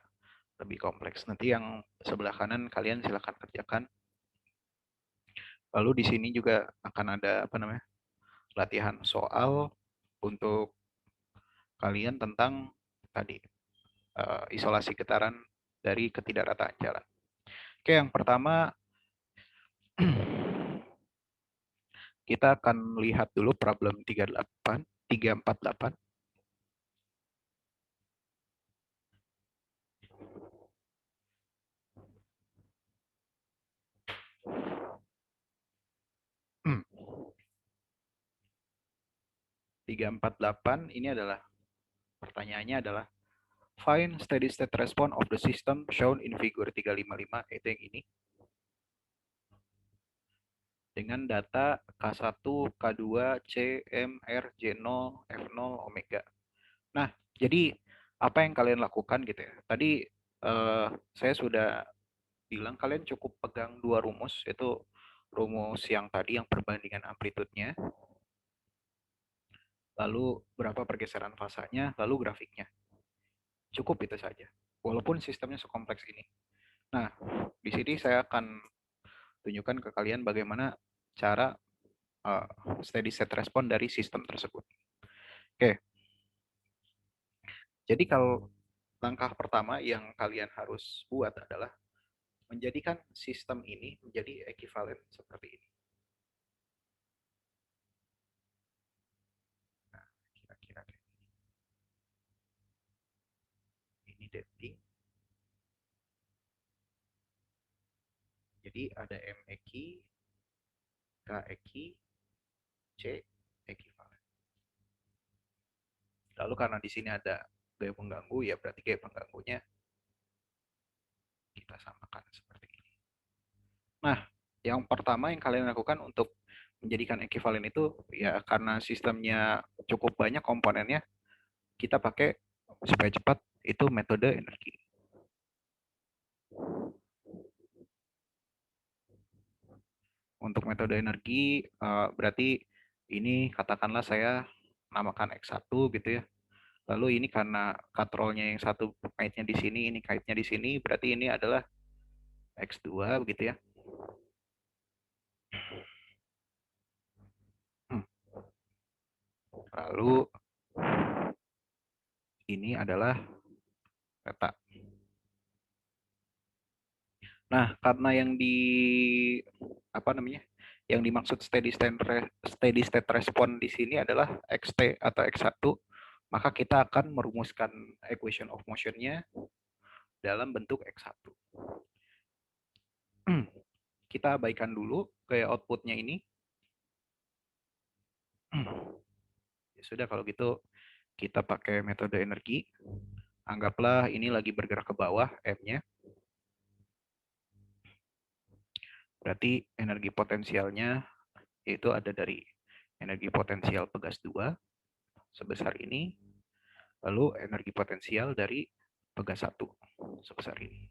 lebih kompleks. Nanti yang sebelah kanan kalian silakan kerjakan. Lalu di sini juga akan ada latihan soal untuk kalian tentang tadi isolasi getaran dari ketidakrataan jalan. Oke, yang pertama kita akan lihat dulu problem 348. Hmm. 348 ini adalah pertanyaannya adalah find steady state response of the system shown in figure 355, itu yang ini. Dengan data K1, K2, C, M, R, J0, F0, omega. Nah, jadi apa yang kalian lakukan gitu ya. Tadi saya sudah bilang kalian cukup pegang dua rumus, yaitu rumus yang tadi yang perbandingan amplitudenya, lalu berapa pergeseran fasanya, lalu grafiknya. Cukup itu saja. Walaupun sistemnya sekompleks ini. Nah, di sini saya akan tunjukkan ke kalian bagaimana cara steady state response dari sistem tersebut. Oke. Jadi kalau langkah pertama yang kalian harus buat adalah menjadikan sistem ini menjadi ekuivalen seperti ini. Nah, kira-kira ini damping. Jadi ada M eki, K eki, C ekuivalen. Lalu karena di sini ada gaya pengganggu, ya berarti gaya pengganggunya kita samakan seperti ini. Nah, yang pertama yang kalian lakukan untuk menjadikan ekuivalen itu, ya karena sistemnya cukup banyak komponennya, kita pakai supaya cepat itu metode energi. Untuk metode energi, berarti ini katakanlah saya namakan X1 gitu ya. Lalu ini karena katrolnya yang satu kaitnya di sini, ini kaitnya di sini, berarti ini adalah X2 begitu ya. Lalu ini adalah peta. Nah, karena yang yang dimaksud steady state response di sini adalah XT atau X1, maka kita akan merumuskan equation of motion-nya dalam bentuk X1. Kita abaikan dulu gaya output-nya ini. Ya sudah, kalau gitu kita pakai metode energi. Anggaplah ini lagi bergerak ke bawah M-nya. Berarti energi potensialnya itu ada dari energi potensial pegas 2 sebesar ini, lalu energi potensial dari pegas 1 sebesar ini.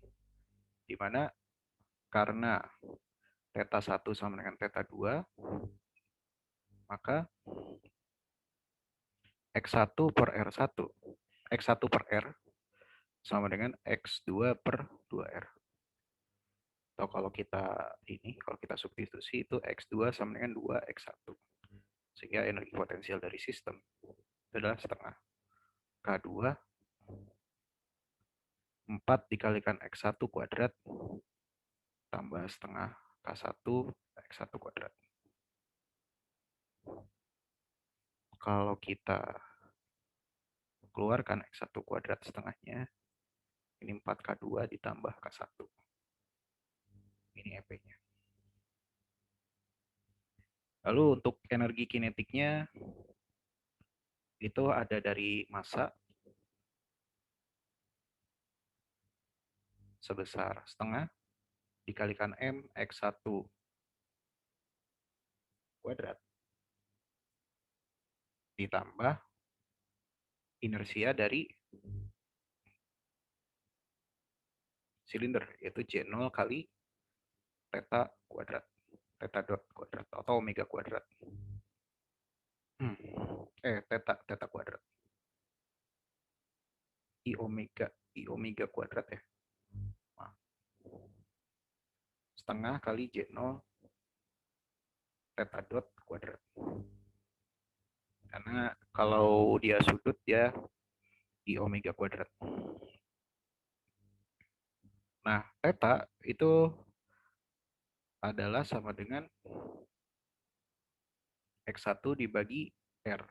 Di mana karena Theta 1 sama dengan theta 2, maka X1 per R1, X1 per R sama dengan X2 per 2R. Atau kalau kita substitusi itu X2 sama dengan 2X1. Sehingga energi potensial dari sistem itu adalah setengah K2 4 dikalikan X1 kuadrat tambah setengah K1 X1 kuadrat. Kalau kita keluarkan X1 kuadrat setengahnya, ini 4K2 ditambah K1. Ini EP-nya. Lalu untuk energi kinetiknya, itu ada dari massa sebesar setengah dikalikan M X1 kuadrat ditambah inersia dari silinder, yaitu J0 kali theta kuadrat, theta dot kuadrat, atau omega kuadrat. Theta kuadrat. I omega kuadrat ya. Setengah kali J0 theta dot kuadrat. Karena kalau dia sudut dia I omega kuadrat. Nah, theta itu adalah sama dengan X1 dibagi R.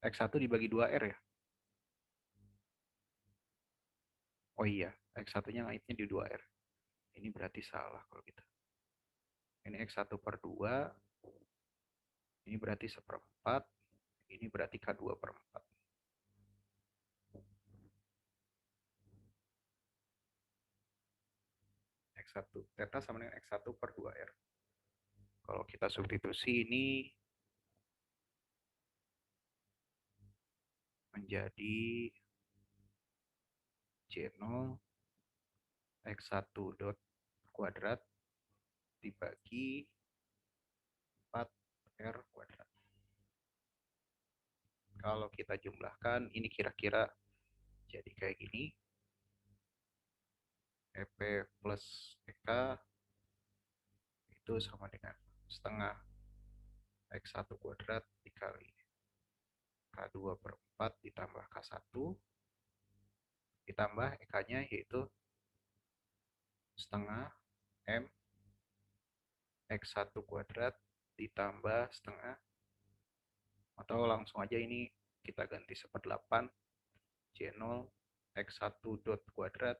X1 dibagi 2R ya. Oh iya, X1-nya ngaitnya di 2R. Ini berarti salah kalau gitu. Ini X1 per 2, ini berarti seperempat, ini berarti K2 per 4. X1, theta sama dengan X1 per 2R. Kalau kita substitusi ini menjadi J0 X1 dot kuadrat dibagi 4R kuadrat. Kalau kita jumlahkan, ini kira-kira jadi kayak gini. EP plus EK itu sama dengan setengah X1 kuadrat dikali K2 per 4 ditambah K1 ditambah EK-nya yaitu setengah M X1 kuadrat ditambah setengah, atau langsung aja ini kita ganti 1/8 J0 X1 dot kuadrat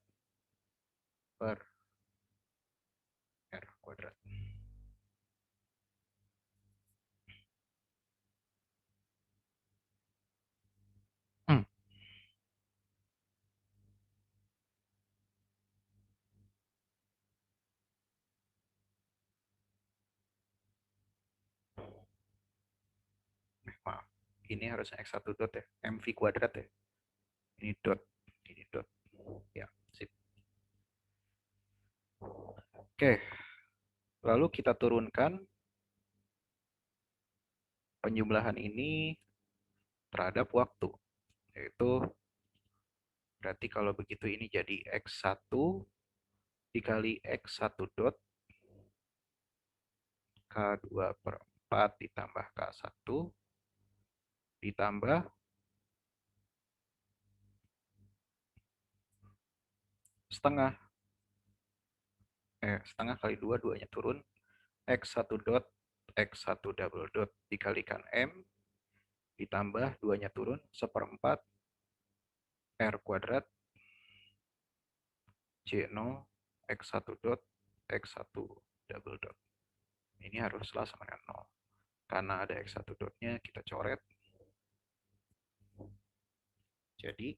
per R kuadrat. Maaf, ini harusnya X1 dot ya, MV kuadrat ya. Ini dot, ini dot. Ya, sip. Oke, lalu kita turunkan penjumlahan ini terhadap waktu. Yaitu berarti kalau begitu ini jadi X1 dikali X1 dot K2 per 4 ditambah K1 ditambah setengah kali 2, 2-nya turun, X1 dot X1 double dot dikalikan M ditambah 2-nya turun, 1/4 R kuadrat J0 X1 dot X1 double dot. Ini haruslah sama dengan 0. Karena ada X1 dotnya, kita coret. Jadi,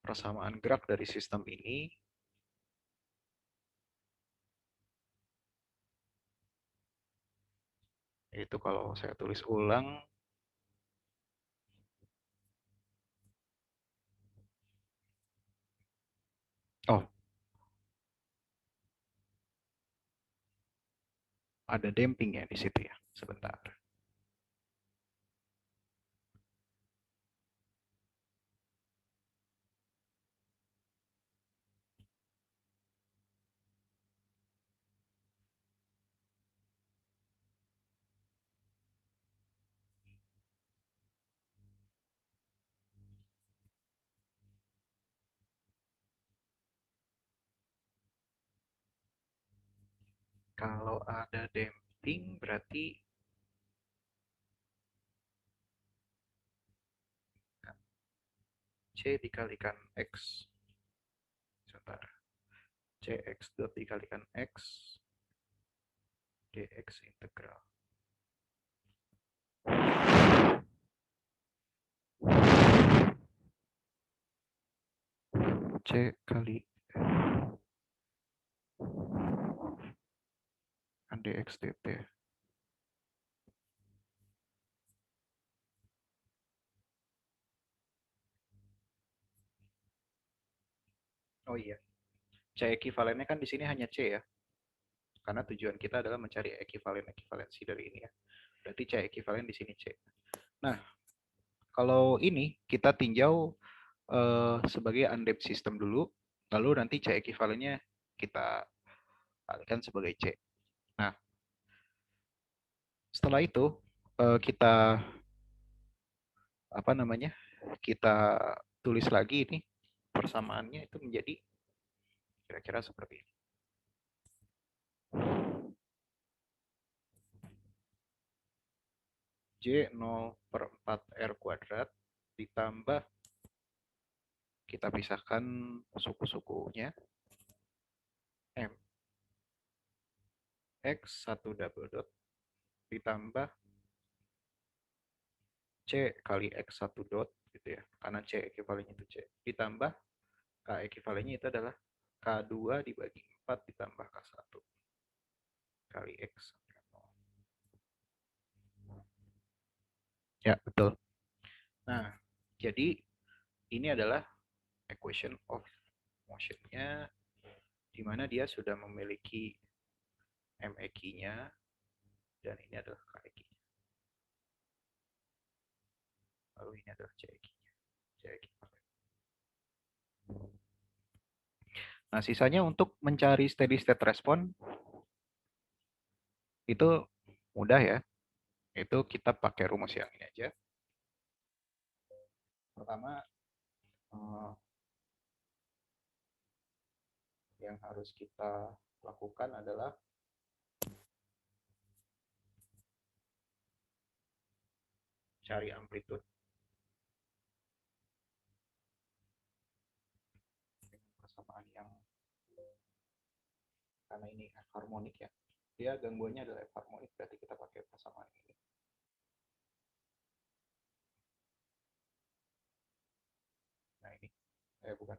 persamaan gerak dari sistem ini itu kalau saya tulis ulang, ada damping ya di situ ya. Sebentar. Kalau ada damping berarti C dikalikan X. Sebentar. Cx dot dikalikan X. Dx integral. C kali dx dt. Oh iya, C ekivalennya kan di sini hanya C ya. Karena tujuan kita adalah mencari ekivalensi dari ini ya. Berarti C ekivalen di sini C. Nah, kalau ini kita tinjau sebagai undamped system dulu, lalu nanti C ekivalennya kita alihkan sebagai C. Nah, setelah itu kita apa namanya? Kita tulis lagi ini persamaannya itu menjadi kira-kira seperti ini. J 0/4R kuadrat ditambah kita pisahkan suku-sukunya M X 1 double dot ditambah C kali X 1 dot gitu ya, karena C ekivalennya itu C, ditambah K ekivalennya itu adalah K2 dibagi 4 ditambah K1 kali X. Ya, betul. Nah, jadi ini adalah equation of motion-nya, di mana dia sudah memiliki MEQ-nya, dan ini adalah KEQ-nya. Lalu ini adalah CEQ-nya. Nah, sisanya untuk mencari steady state response, itu mudah ya. Itu kita pakai rumus yang ini aja. Pertama, yang harus kita lakukan adalah cari amplitude dengan persamaan yang, karena ini F harmonik ya, dia gangguannya adalah F harmonik, berarti kita pakai persamaan ini. Nah ini, bukan.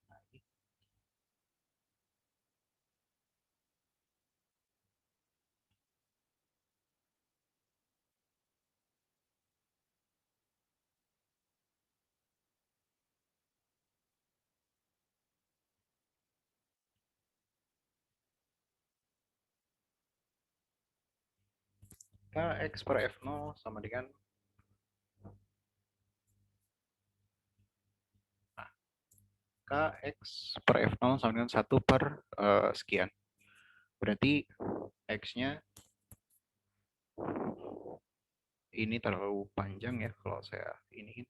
Nah ini. Kx per F0 sama dengan Kx per F0 sama dengan 1 per sekian. Berarti X-nya ini terlalu panjang ya kalau saya ini.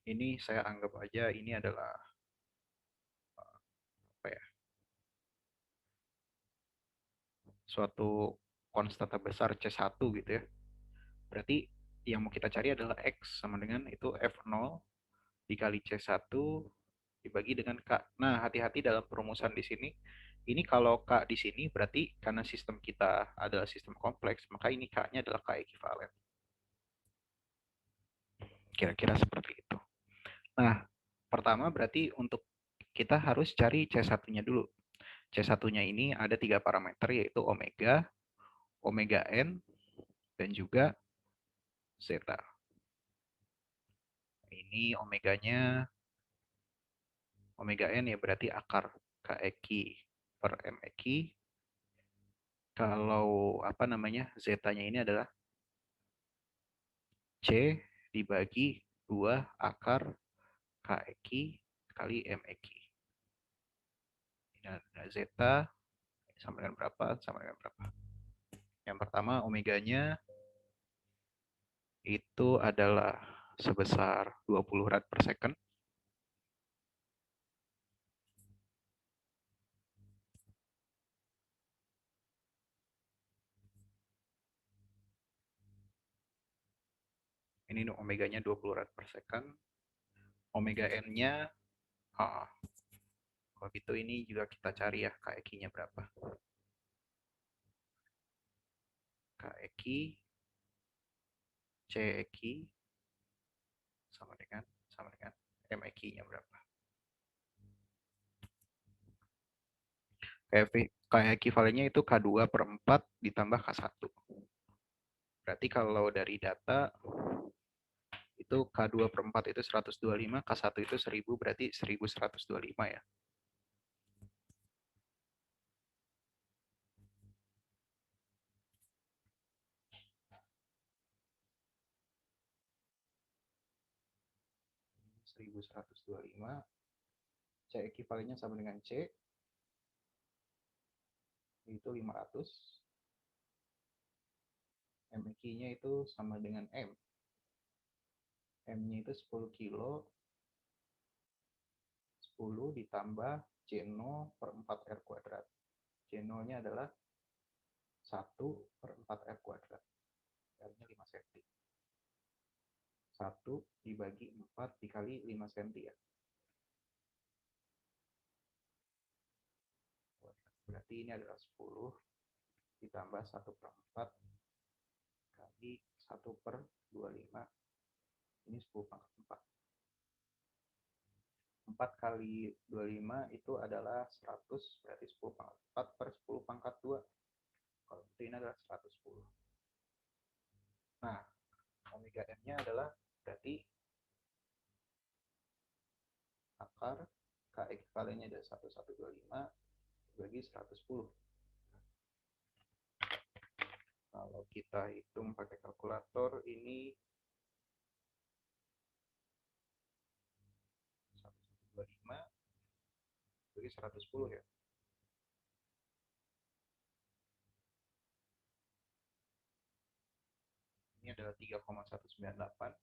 Ini saya anggap aja ini adalah apa ya? Suatu konstanta besar C1 gitu ya. Berarti yang mau kita cari adalah X sama dengan itu F0 dikali C1 dibagi dengan K. Nah, hati-hati dalam perumusan di sini. Ini kalau K di sini berarti karena sistem kita adalah sistem kompleks, maka ini K-nya adalah K ekivalen. Kira-kira seperti itu. Nah, pertama berarti untuk kita harus cari C1-nya dulu. C1-nya ini ada 3 parameter, yaitu omega, omega n, dan juga zeta. Ini omeganya, omega n ya berarti akar KEQ per MEQ. Kalau apa namanya, zeta-nya ini adalah C dibagi 2 akar KEQ kali MEQ. Ini ada zeta sama dengan berapa? Sama dengan berapa? Yang pertama omeganya itu adalah sebesar 20 rad per second. Ini omeganya 20 rad per second. Omega n-nya, kalau gitu ini juga kita cari ya KEQ-nya berapa. KEQ, CEQ sama dengan MEQ-nya berapa. K-equivalennya itu K2 per 4 ditambah K1. Berarti kalau dari data itu K2 per 4 itu 125, K1 itu 1000, berarti 1125 ya. C 1125, C ekivalennya sama dengan C, itu 500. MEQ-nya itu sama dengan M. M-nya itu 10 kilo, 10 ditambah C0 per 4 R kuadrat. C0-nya adalah 1 per 4 R kuadrat. R-nya 5 cm. 1 dibagi 4 dikali 5 cm ya. Berarti ini adalah 10 ditambah 1 per 4 kali 1 per 25. Ini 10 pangkat 4. 4 kali 25 itu adalah 100, berarti 10 pangkat 4 per 10 pangkat 2. Kalau itu ini adalah 110. Nah, omega n-nya adalah berarti akar K ekivalennya adalah 1125 bagi 110. Kalau kita hitung pakai kalkulator ini 1125 bagi 110 ya. Ini adalah 3,198.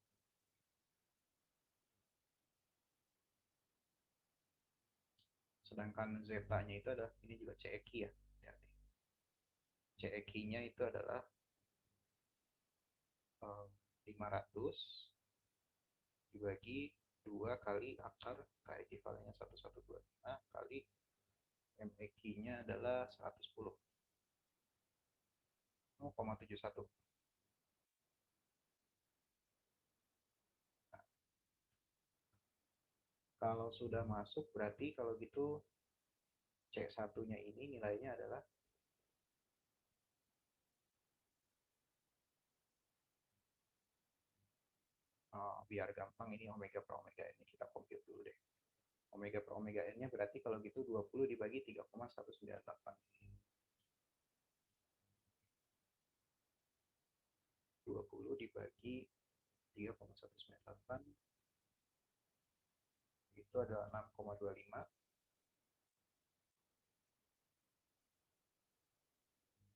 Sedangkan zeta-nya itu adalah, ini juga CEQ ya. CEQ-nya itu adalah 500 dibagi 2 kali akar K ekivalennya 1125 kali MEQ-nya adalah 110. 0,71. Nah, kalau sudah masuk berarti kalau gitu C1-nya ini nilainya adalah biar gampang ini omega per omega n kita compute dulu deh. Omega per omega n-nya berarti kalau gitu 20 dibagi 3,198. 20 dibagi 3,198 itu adalah 6,25.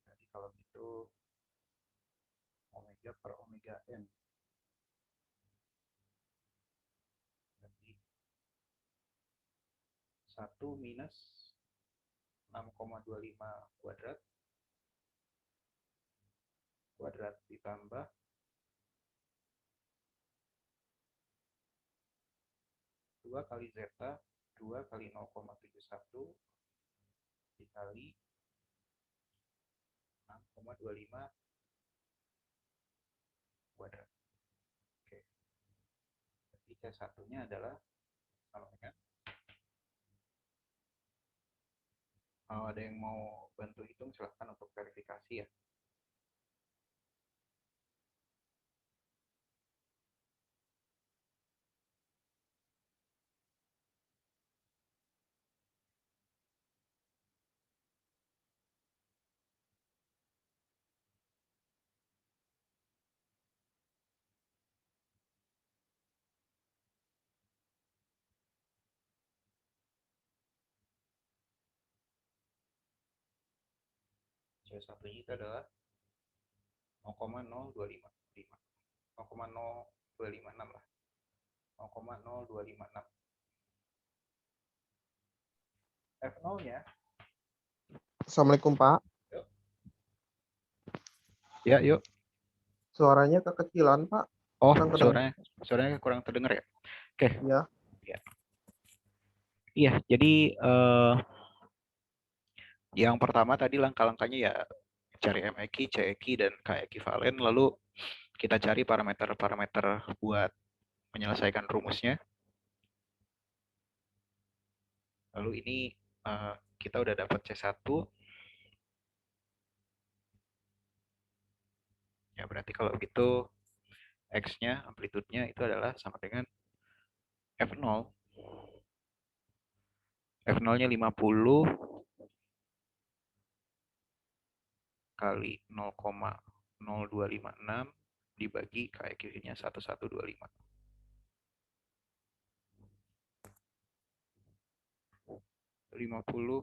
Jadi kalau gitu omega per omega n berarti 1 minus 6,25 kuadrat ditambah 2 kali zeta 2 kali 0,71 dikali 6,25 kuadrat. Oke. Jadi C1-nya adalah sama dengan, kalau ada yang mau bantu hitung silahkan untuk verifikasi ya. C1-nya itu adalah 0,0256. 0,0256 lah. 0,0256. F0-nya. Assalamualaikum Pak. Yuk. Ya, yuk. Suaranya kekecilan Pak. Oh, Kurang kedengar. suaranya kurang terdengar ya. Oke. Ya. Iya, jadi yang pertama tadi langkah-langkahnya ya cari M eki, C eki, dan K ekivalen. Lalu kita cari parameter-parameter buat menyelesaikan rumusnya. Lalu ini kita udah dapat C1. Ya berarti kalau gitu X-nya, amplitudenya itu adalah sama dengan F0. F0-nya 50 kali 0,0256 dibagi KQ-nya 1125. 50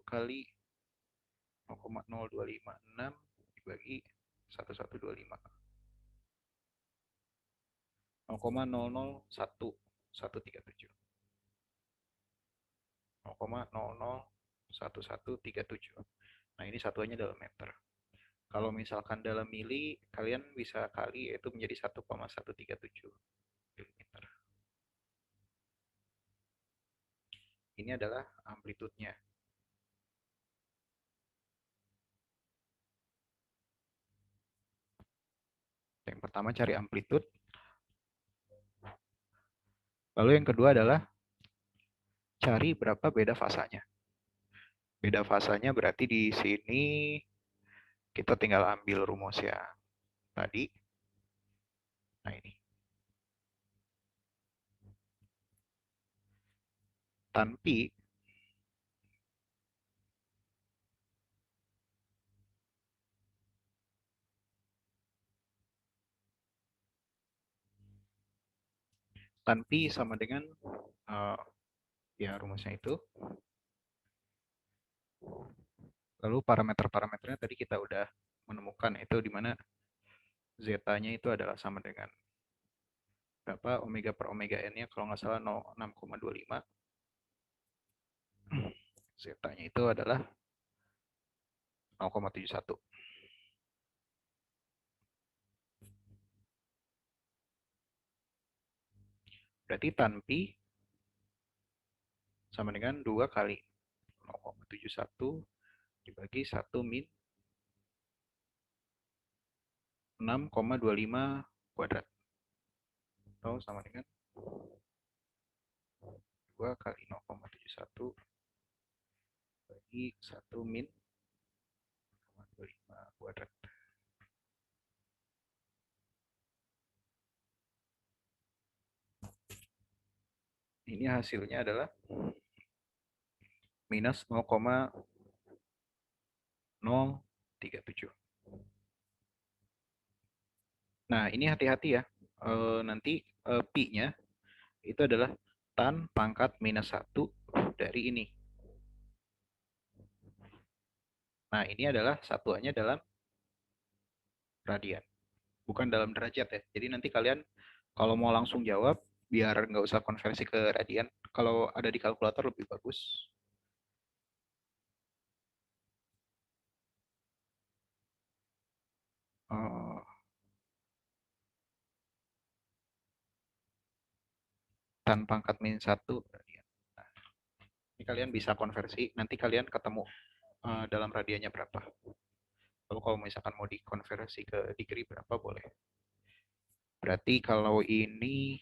kali 0,0256 dibagi 1125. 0,001137. 0,001137. Nah, ini satuannya dalam meter. Kalau misalkan dalam mili, kalian bisa kali, yaitu menjadi 1,137 mm. Ini adalah amplitudenya. Yang pertama cari amplitud. Lalu yang kedua adalah cari berapa beda fasanya. Beda fasanya berarti di sini kita tinggal ambil rumus ya tadi. Nah ini. Tanpi sama dengan ya rumusnya itu. Lalu parameter-parameternya tadi kita udah menemukan, itu di mana zeta-nya itu adalah sama dengan berapa omega per omega n-nya, kalau nggak salah 6,25. Zeta-nya itu adalah 0,71. Berarti tanpi sama dengan 2 kali 0,71 dibagi 1 min 6,25 kuadrat. Atau sama dengan 2 kali 0,71 bagi 1 min 0,25 kuadrat. Ini hasilnya adalah minus 0,037. Nah, ini hati-hati ya. Nanti pi-nya itu adalah tan pangkat minus 1 dari ini. Nah, ini adalah satuannya dalam radian, bukan dalam derajat ya. Jadi nanti kalian kalau mau langsung jawab, biar nggak usah konversi ke radian, kalau ada di kalkulator lebih bagus. Tan pangkat min 1 radian. Nah, ini kalian bisa konversi, nanti kalian ketemu dalam radiannya berapa. Lalu kalau misalkan mau dikonversi ke degree berapa boleh. Berarti kalau ini,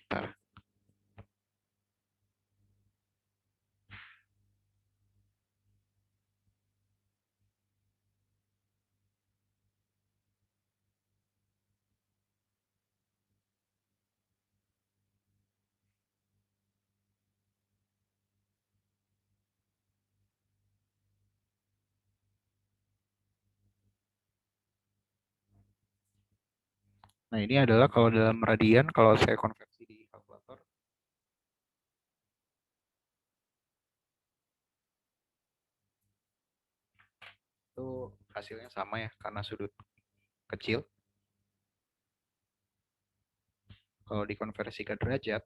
nah ini adalah kalau dalam radian, kalau saya konversi di kalkulator, itu hasilnya sama ya, karena sudut kecil. Kalau dikonversi ke derajat,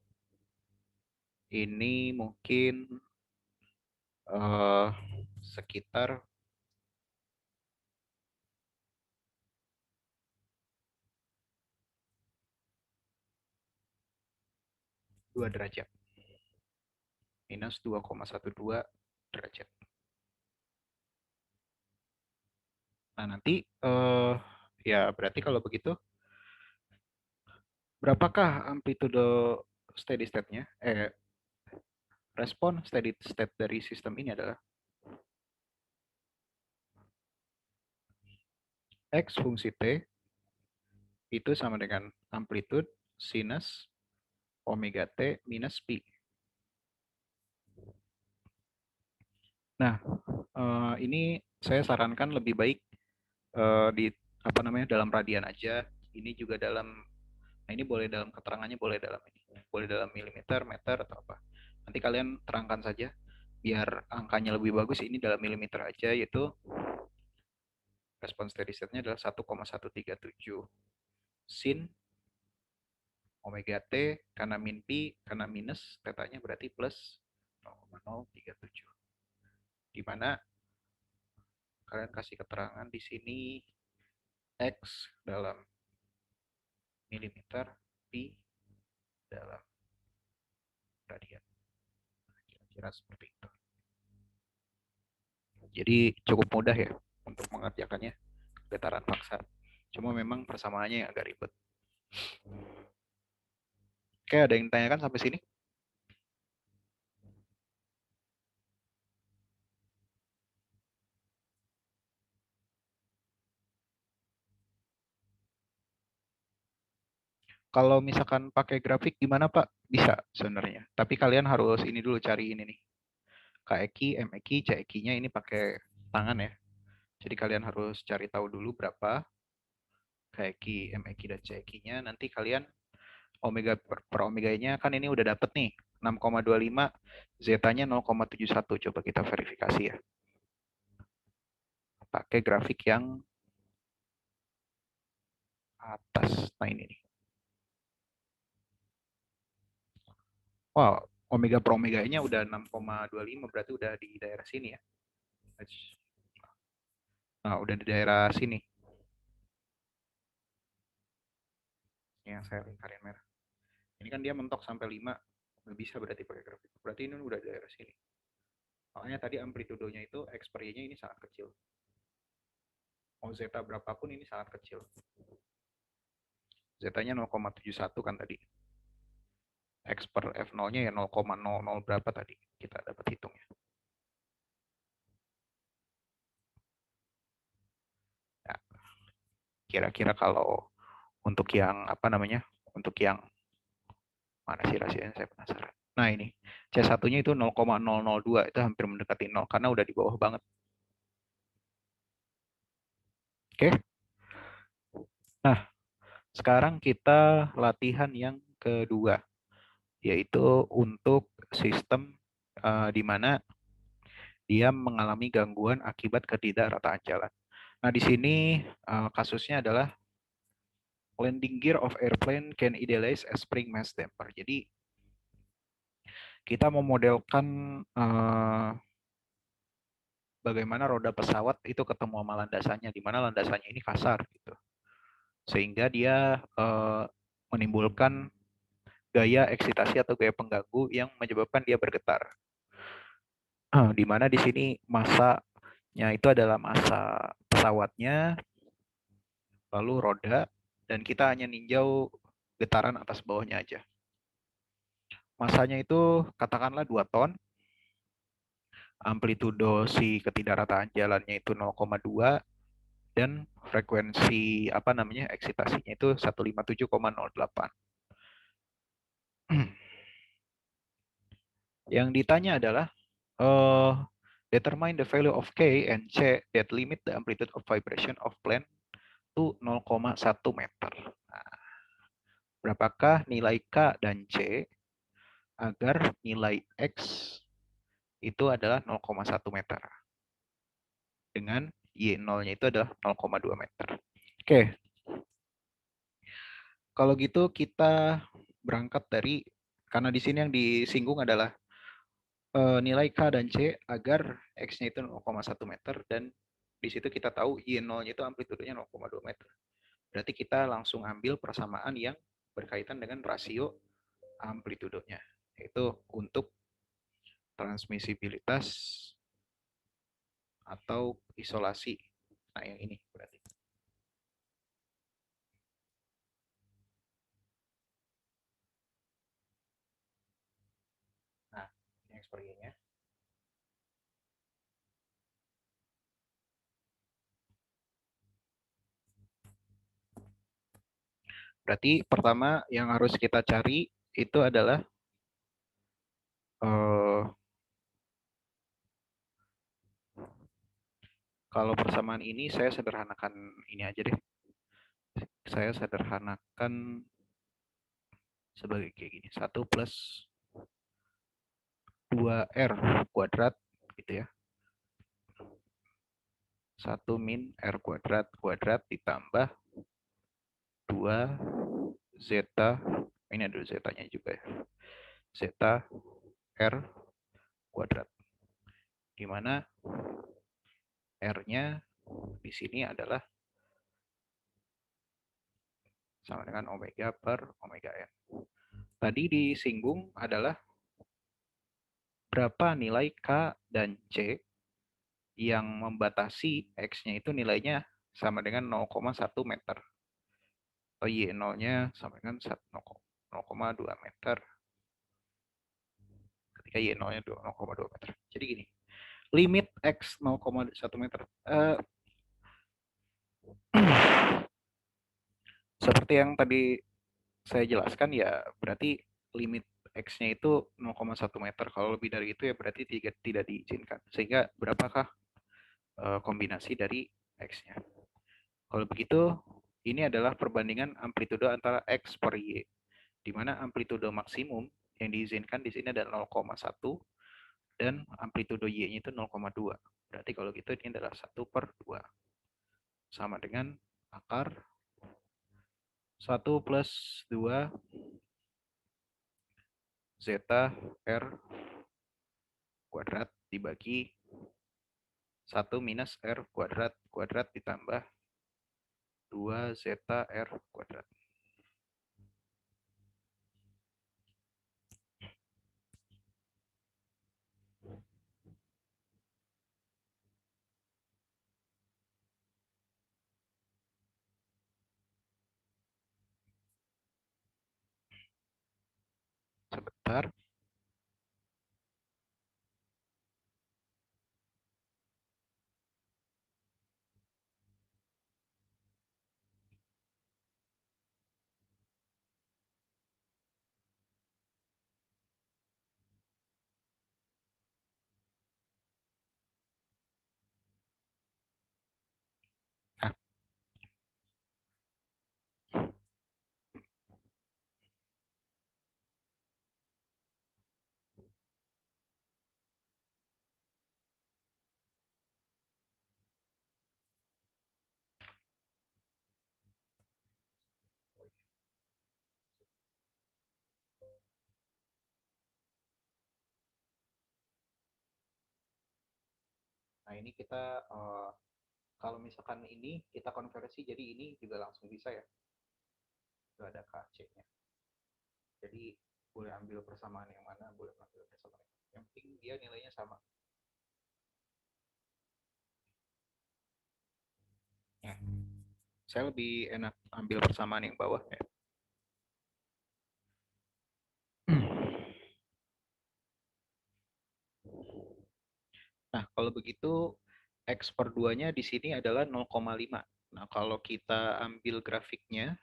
ini mungkin sekitar 2 derajat. Minus 2,12 derajat. Nah, nanti ya berarti kalau begitu berapakah amplitude steady state-nya? Respon steady state dari sistem ini adalah X fungsi T itu sama dengan amplitude sinus omega T minus pi. Nah, ini saya sarankan lebih baik di apa namanya dalam radian aja. Ini juga dalam, nah ini boleh dalam keterangannya, boleh dalam ini, boleh dalam milimeter, meter atau apa. Nanti kalian terangkan saja biar angkanya lebih bagus. Ini dalam milimeter aja, yaitu respon steady state-nya adalah 1,137 sin omega T karena min pi, karena minus tetanya berarti plus 0,037. Di mana kalian kasih keterangan di sini X dalam milimeter, pi dalam radian. Kira-kira seperti itu. Jadi cukup mudah ya untuk mengerjakannya getaran paksa. Cuma memang persamaannya yang agak ribet. Oke, ada yang tanyakan sampai sini? Kalau misalkan pakai grafik gimana Pak? Bisa sebenarnya. Tapi kalian harus ini dulu, cari ini nih. KEK, MEK, CEK-nya ini pakai tangan ya. Jadi kalian harus cari tahu dulu berapa KEK, MEK, dan CEK-nya. Nanti kalian omega per omega-nya kan ini udah dapet nih 6,25, zeta-nya 0,71. Coba kita verifikasi ya. Pakai grafik yang atas. Nah ini nih. Wow, omega per omega-nya udah 6,25, berarti udah di daerah sini ya. Nah, udah di daerah sini. Ini yang saya lingkarin merah. Ini kan dia mentok sampai 5. Nggak bisa berarti pakai grafik. Berarti ini udah di daerah sini. Makanya tadi amplitudonya itu, X per Y-nya ini sangat kecil. Mau zeta berapapun ini sangat kecil. Zeta-nya 0,71 kan tadi. X per F0-nya ya 0,00 berapa tadi. Kita dapat hitungnya. Ya, kira-kira kalau untuk yang apa namanya? Untuk yang mana sih rasanya, saya penasaran. Nah ini, C1-nya itu 0,002, itu hampir mendekati 0 karena udah di bawah banget. Oke. Nah, sekarang kita latihan yang kedua, yaitu untuk sistem di mana dia mengalami gangguan akibat ketidakrataan jalan. Nah, di sini kasusnya adalah landing gear of airplane can idealize a spring mass damper. Jadi kita memodelkan bagaimana roda pesawat itu ketemu sama landasannya, di mana landasannya ini kasar gitu. Sehingga dia menimbulkan gaya eksitasi atau gaya pengganggu yang menyebabkan dia bergetar. Di mana di sini masanya itu adalah massa pesawatnya, lalu roda, dan kita hanya ninjau getaran atas bawahnya aja. Masanya itu katakanlah 2 ton, amplitudo si ketidakrataan jalannya itu 0,2, dan frekuensi apa namanya eksitasinya itu 157,08. Yang ditanya adalah determine the value of K and C that limit the amplitude of vibration of plane to 0,1 meter. Nah, berapakah nilai K dan C agar nilai X itu adalah 0,1 meter? Dengan Y0-nya itu adalah 0,2 meter. Oke. Kalau gitu kita berangkat dari, karena di sini yang disinggung adalah nilai K dan C agar X-nya itu 0,1 meter, dan di situ kita tahu Y0-nya itu amplitudenya 0,2 meter. Berarti kita langsung ambil persamaan yang berkaitan dengan rasio amplitudenya, yaitu untuk transmisibilitas atau isolasi. Nah, yang ini berarti. Nah, ini ekspresinya. Berarti pertama yang harus kita cari itu adalah kalau persamaan ini saya sederhanakan ini aja deh. Saya sederhanakan sebagai kayak gini. 1 plus 2R kuadrat gitu ya. 1 min R kuadrat ditambah 2 zeta, ini ada zeta-nya juga ya. Zeta R kuadrat. Di mana R-nya di sini adalah sama dengan omega per omega n. Tadi disinggung adalah berapa nilai K dan C yang membatasi X-nya itu nilainya sama dengan 0,1 meter. Atau Y0-nya sama dengan 0,2 meter. Ketika Y0-nya 0,2 meter. Jadi gini, limit X 0,1 meter. Seperti yang tadi saya jelaskan ya, berarti limit X-nya itu 0,1 meter. Kalau lebih dari itu ya berarti tidak diizinkan. Sehingga berapakah kombinasi dari X-nya? Kalau begitu, ini adalah perbandingan amplitudo antara X per Y, di mana amplitudo maksimum yang diizinkan di sini adalah 0,1 dan amplitudo Y-nya itu 0,2. Berarti kalau gitu ini adalah 1 per 2. Sama dengan akar 1 plus 2 zeta R kuadrat dibagi 1 minus R kuadrat ditambah 2 zeta R kuadrat. Sebentar. Nah, nah ini kita kalau misalkan ini kita konversi jadi ini juga langsung bisa ya. Itu ada KC-nya. Jadi boleh ambil persamaan yang mana, boleh ambil persamaan yang mana. Yang penting dia nilainya sama. Ya. Saya lebih enak ambil persamaan yang bawah ya. Nah, kalau begitu X per 2-nya di sini adalah 0,5. Nah, kalau kita ambil grafiknya,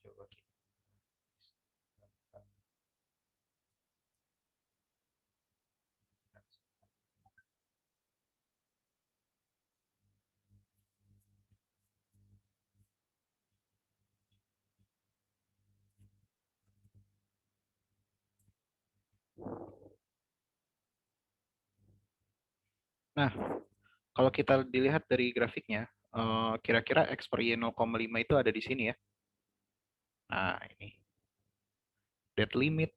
coba kita. Nah, kalau kita dilihat dari grafiknya, kira-kira X per Y 0,5 itu ada di sini ya. Nah, ini. Dead limit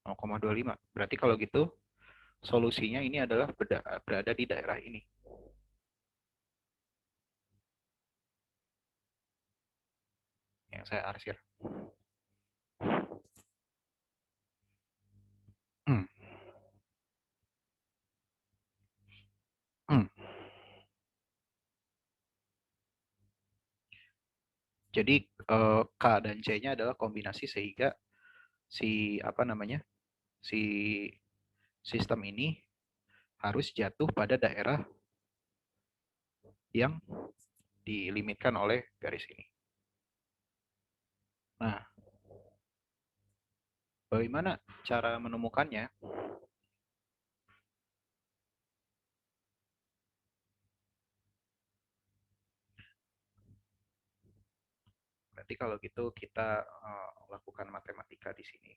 0,25. Berarti kalau gitu, solusinya ini adalah berada di daerah ini. Yang saya arsir. Hmm. Hmm. Jadi K dan C-nya adalah kombinasi sehingga si apa namanya? Si sistem ini harus jatuh pada daerah yang dilimitkan oleh garis ini. Nah, bagaimana cara menemukannya? Berarti kalau gitu kita lakukan matematika di sini.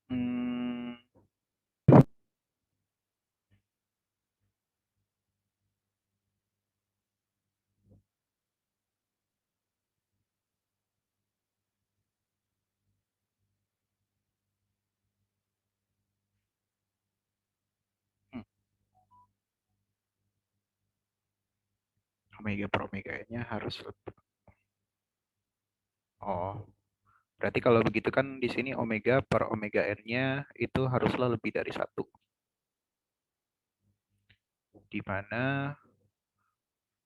Hmm, hmm, omega per omega nya harus oh, berarti kalau begitu kan di sini omega per omega n-nya itu haruslah lebih dari 1. Di mana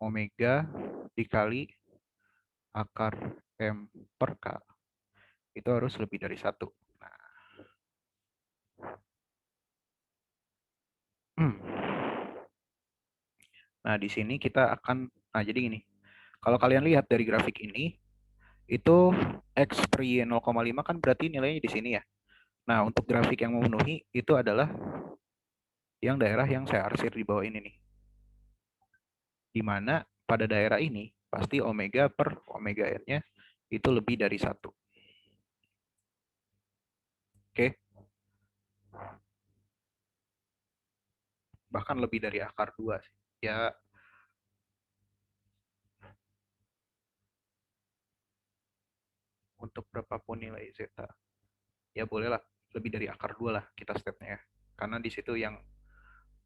omega dikali akar M per K itu harus lebih dari 1. Nah, hmm. Nah, di sini kita akan, nah jadi gini, kalau kalian lihat dari grafik ini, itu X per Y 0,5 kan berarti nilainya di sini ya. Nah, untuk grafik yang memenuhi itu adalah yang daerah yang saya arsir di bawah ini nih. Di mana pada daerah ini pasti omega per omega n-nya itu lebih dari 1. Oke, bahkan lebih dari akar 2 sih. Ya, untuk berapapun nilai zeta. Ya bolehlah lebih dari akar 2 lah kita stepnya ya. Karena di situ yang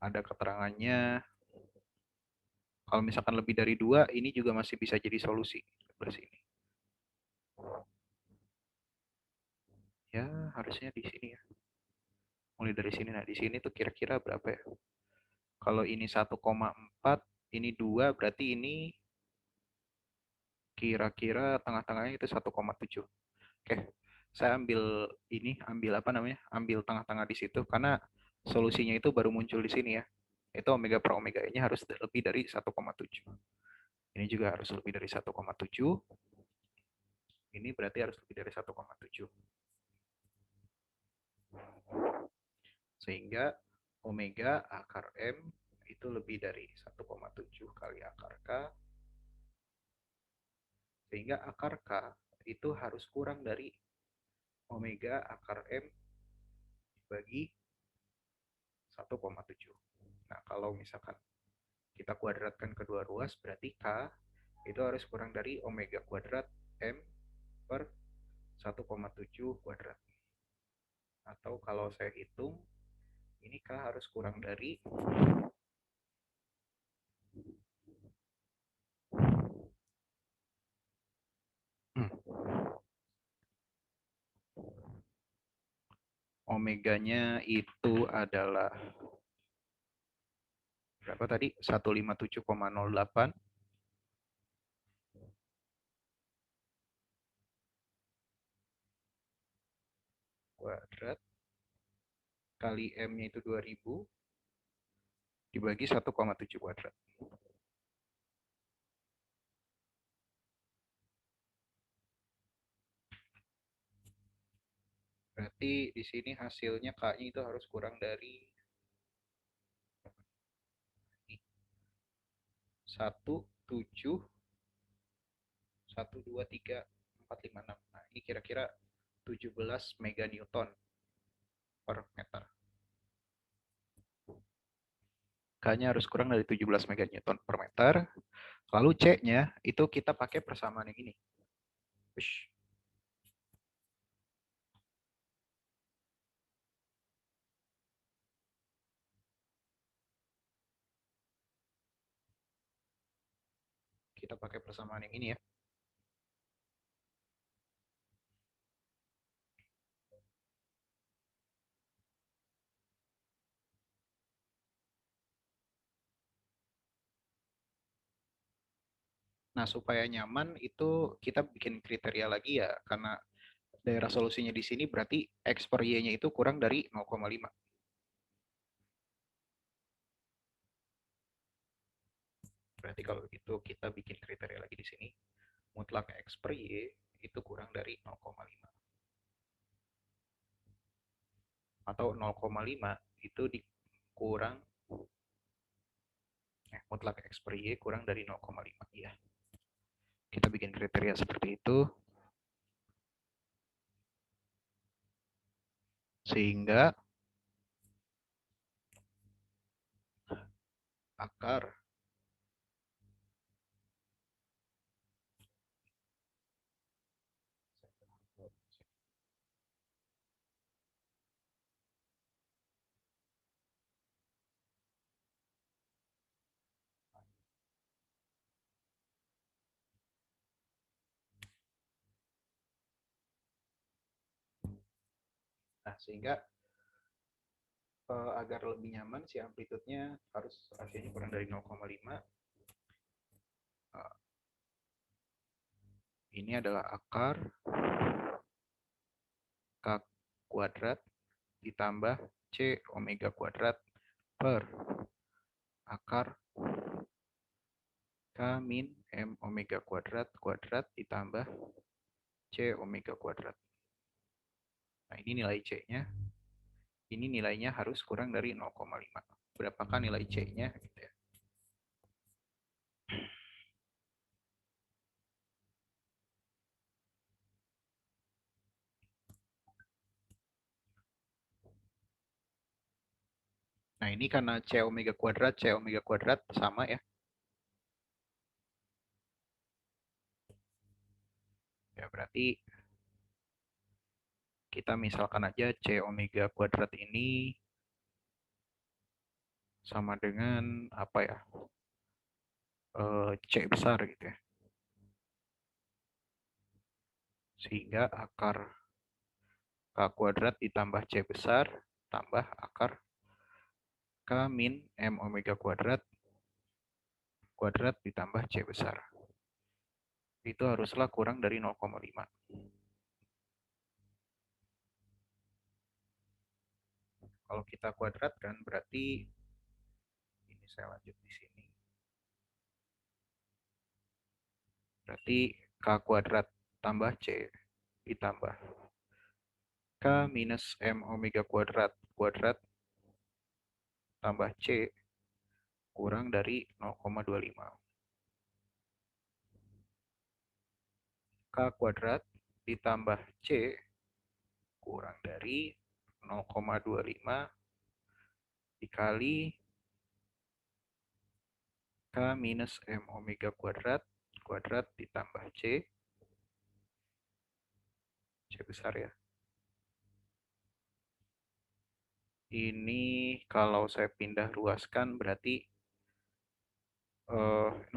ada keterangannya kalau misalkan lebih dari 2 ini juga masih bisa jadi solusi sebelah sini. Ya, harusnya di sini ya. Mulai dari sini. Nah, di sini tuh kira-kira berapa ya? Kalau ini 1,4, ini 2, berarti ini kira-kira tengah-tengahnya itu 1,7. Oke, saya ambil ini, ambil apa namanya? Ambil tengah-tengah di situ karena solusinya itu baru muncul di sini ya. Itu omega per omega nya harus lebih dari 1,7. Ini juga harus lebih dari 1,7. Ini berarti harus lebih dari 1,7. Sehingga omega akar M itu lebih dari 1,7 kali akar K. Sehingga akar K itu harus kurang dari omega akar M bagi 1,7. Nah, kalau misalkan kita kuadratkan kedua ruas, berarti K itu harus kurang dari omega kuadrat M per 1,7 kuadrat. Atau kalau saya hitung, ini K harus kurang dari omeganya itu adalah berapa tadi? 157,08 kuadrat kali M-nya itu 2000 dibagi 1,7 kuadrat. Berarti di sini hasilnya K-nya itu harus kurang dari 17 1 2 3 4 5 6. Nah, ini kira-kira 17 mega Newton. per meter. K-nya harus kurang dari 17 meganewton per meter. Lalu C-nya itu kita pakai persamaan yang ini. Ush. Kita pakai persamaan yang ini ya. Nah, supaya nyaman itu kita bikin kriteria lagi ya, karena daerah solusinya di sini berarti X per Y-nya itu kurang dari 0,5. Berarti kalau begitu kita bikin kriteria lagi di sini, mutlak X per Y itu kurang dari 0,5. Atau 0,5 itu dikurang, mutlak X per Y kurang dari 0,5. Ya. Kita bikin kriteria seperti itu. Sehingga akar sehingga agar lebih nyaman si amplitudenya harus rasianya kurang dari 0,5. Ini adalah akar K kuadrat ditambah C omega kuadrat per akar K min M omega kuadrat ditambah C omega kuadrat. Nah, ini nilai C-nya. Ini nilainya harus kurang dari 0,5. Berapakah nilai C-nya? Gitu ya. Nah, ini karena C omega kuadrat sama ya. Ya, berarti kita misalkan aja C omega kuadrat ini sama dengan apa ya? C besar gitu ya. Sehingga akar K kuadrat ditambah C besar tambah akar K min M omega kuadrat ditambah C besar. Itu haruslah kurang dari 0,5. Kalau kita kuadratkan berarti ini saya lanjut di sini. Berarti K kuadrat tambah C ditambah K minus M omega kuadrat tambah C kurang dari 0,25. K kuadrat ditambah C kurang dari 0,25 dikali K minus M omega kuadrat ditambah C besar ya. Ini kalau saya pindah ruaskan berarti 0,25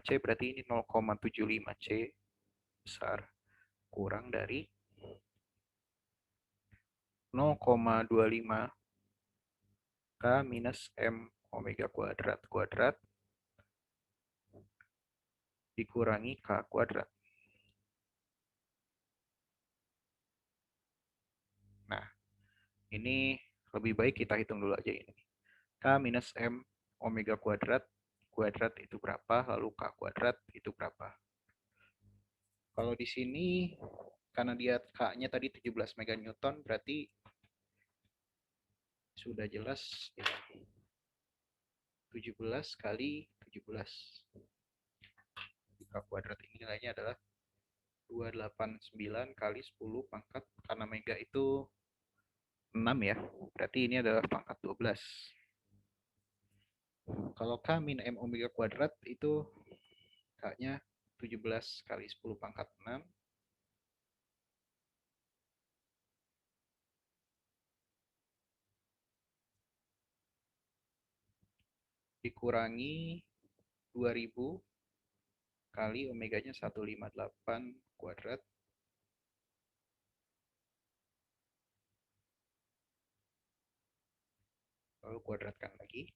C berarti ini 0,75 C besar kurang dari 0,25 K minus M omega kuadrat dikurangi K kuadrat. Nah, ini lebih baik kita hitung dulu aja ini. K minus M omega kuadrat itu berapa, lalu K kuadrat itu berapa. Kalau di sini, karena dia K-nya tadi 17 meganewton, berarti sudah jelas ya, 17 kali 17. K kuadrat ini nilainya adalah 289 kali 10 pangkat, karena mega itu 6 ya. Berarti ini adalah pangkat 12. Kalau K min M omega kuadrat itu K-nya 17 kali 10 pangkat 6 dikurangi 2000 kali omeganya 158 kuadrat lalu kuadratkan lagi.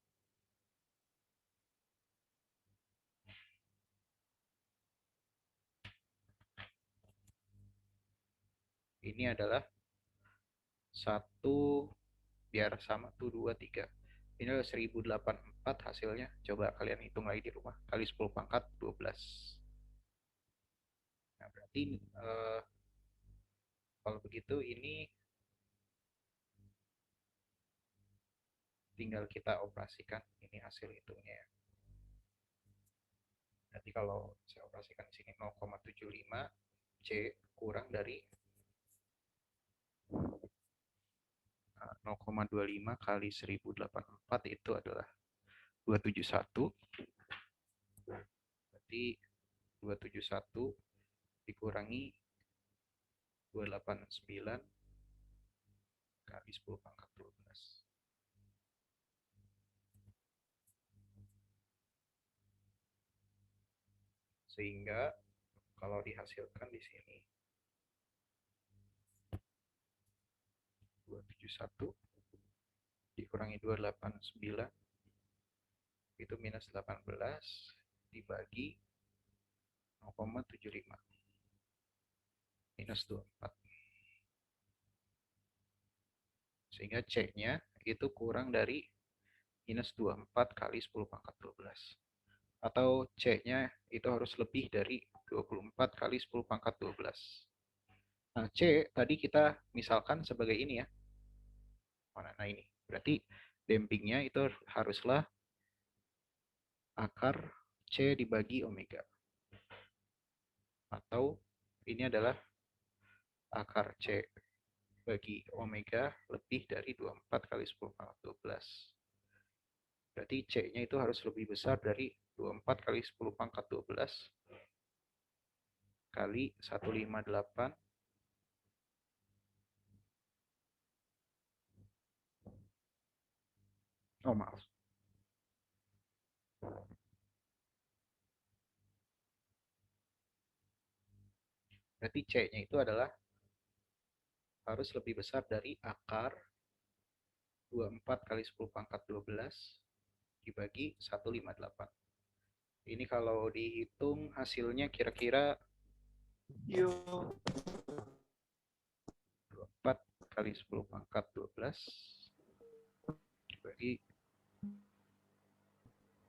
Ini adalah 1 biar sama tuh 2 3. Ini adalah 1084 hasilnya. Coba kalian hitung lagi di rumah kali 10 pangkat 12. Nah, berarti kalau begitu ini tinggal kita operasikan ini hasil hitungnya ya. Nanti kalau saya operasikan di sini 0,75 C kurang dari 0,25 kali 1084 itu adalah 271. Berarti 271 dikurangi 289 kali 10 pangkat 12. Sehingga kalau dihasilkan di sini 271 dikurangi 289 itu minus 18 dibagi 0,75 minus 24. Sehingga C-nya itu kurang dari minus 24 kali 10 pangkat 12. Atau C-nya itu harus lebih dari 24 kali 10 pangkat 12. Nah, C tadi kita misalkan sebagai ini ya. Nah, ini. Berarti dampingnya itu haruslah akar C dibagi omega. Atau ini adalah akar C bagi omega lebih dari 24 kali 10 pangkat 12. Berarti C-nya itu harus lebih besar dari 24 kali 10 pangkat 12 kali 158 oh maaf. Berarti C-nya itu adalah harus lebih besar dari akar 24 kali 10 pangkat 12 dibagi 158. Ini kalau dihitung hasilnya kira-kira 24 kali 10 pangkat 12 dibagi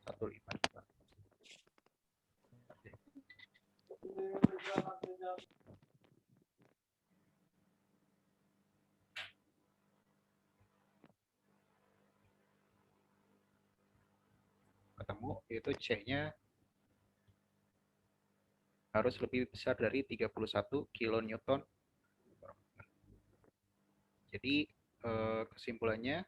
158. Ketemu yaitu C-nya harus lebih besar dari 31 kilonewton. Jadi kesimpulannya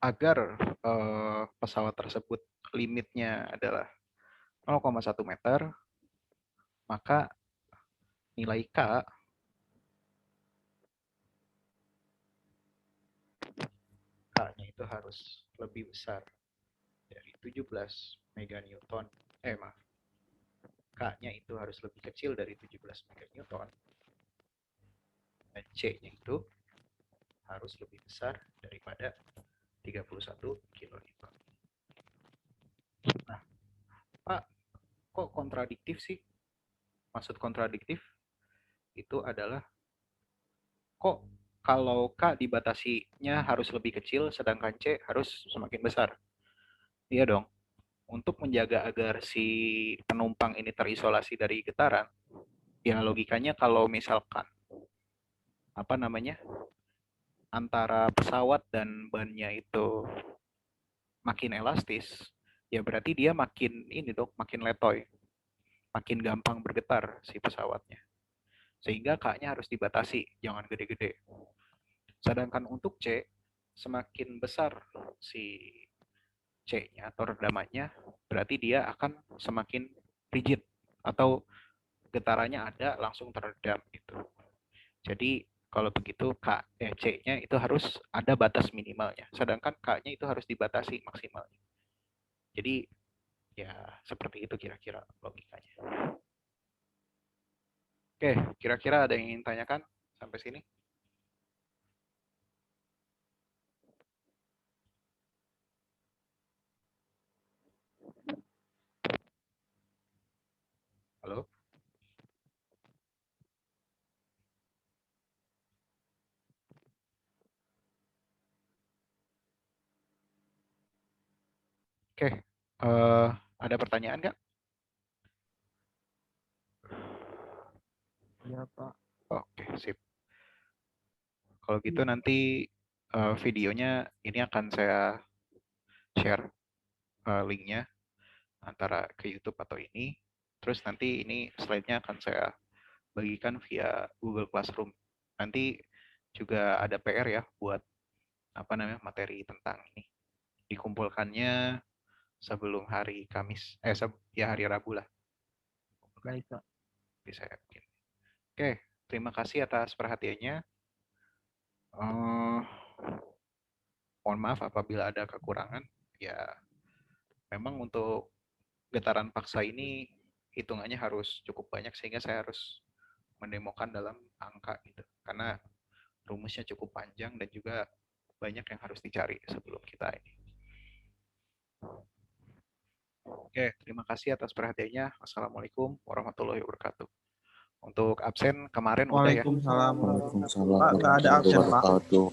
agar pesawat tersebut limitnya adalah 0,1 meter, maka nilai K-nya itu harus lebih besar dari 17 meganewton. Maaf. K-nya itu harus lebih kecil dari 17 meganewton. Dan C-nya itu harus lebih besar daripada 31 kilonewton. Nah, Pak, kok kontradiktif sih? Maksud kontradiktif itu adalah kok kalau K dibatasinya harus lebih kecil, sedangkan C harus semakin besar. Iya dong. Untuk menjaga agar si penumpang ini terisolasi dari getaran, ya logikanya kalau misalkan antara pesawat dan bannya itu makin elastis, ya berarti dia makin ini dong, makin letoy, makin gampang bergetar si pesawatnya. Sehingga K-nya harus dibatasi, jangan gede-gede. Sedangkan untuk C, semakin besar si C-nya atau redamannya, berarti dia akan semakin rigid atau getarannya ada langsung teredam gitu. Jadi kalau begitu C-nya itu harus ada batas minimalnya, sedangkan K-nya itu harus dibatasi maksimalnya. Jadi ya seperti itu kira-kira logikanya. Oke, kira-kira ada yang ingin tanyakan sampai sini? Halo? Oke, ada pertanyaan nggak? Ya, Pak. Oke, sip. Kalau gitu nanti videonya ini akan saya share linknya antara ke YouTube atau ini. Terus nanti ini slide-nya akan saya bagikan via Google Classroom. Nanti juga ada PR ya buat materi tentang ini. Dikumpulkannya sebelum hari Kamis, ya hari Rabu lah. Baik, Pak. Bisa ya mungkin. Oke, terima kasih atas perhatiannya. Mohon maaf apabila ada kekurangan. Ya, memang untuk getaran paksa ini hitungannya harus cukup banyak sehingga saya harus mendemokan dalam angka gitu. Karena rumusnya cukup panjang dan juga banyak yang harus dicari sebelum kita ini. Oke, terima kasih atas perhatiannya. Wassalamualaikum warahmatullahi wabarakatuh. Untuk absen kemarin udah ya. Waalaikumsalam. Waalaikumsalam Pak, nggak ada absen, Pak. warahmatullahi wabarakatuh.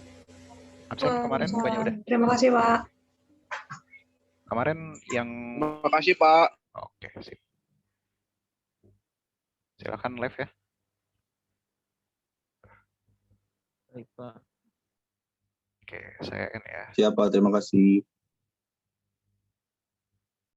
Absen kemarin bukannya udah. Terima kasih, Pak. Kemarin yang Terima kasih, Pak. oke, sip. Silakan live ya. Baik, Pak. Oke, saya N ya. Siapa? Terima kasih.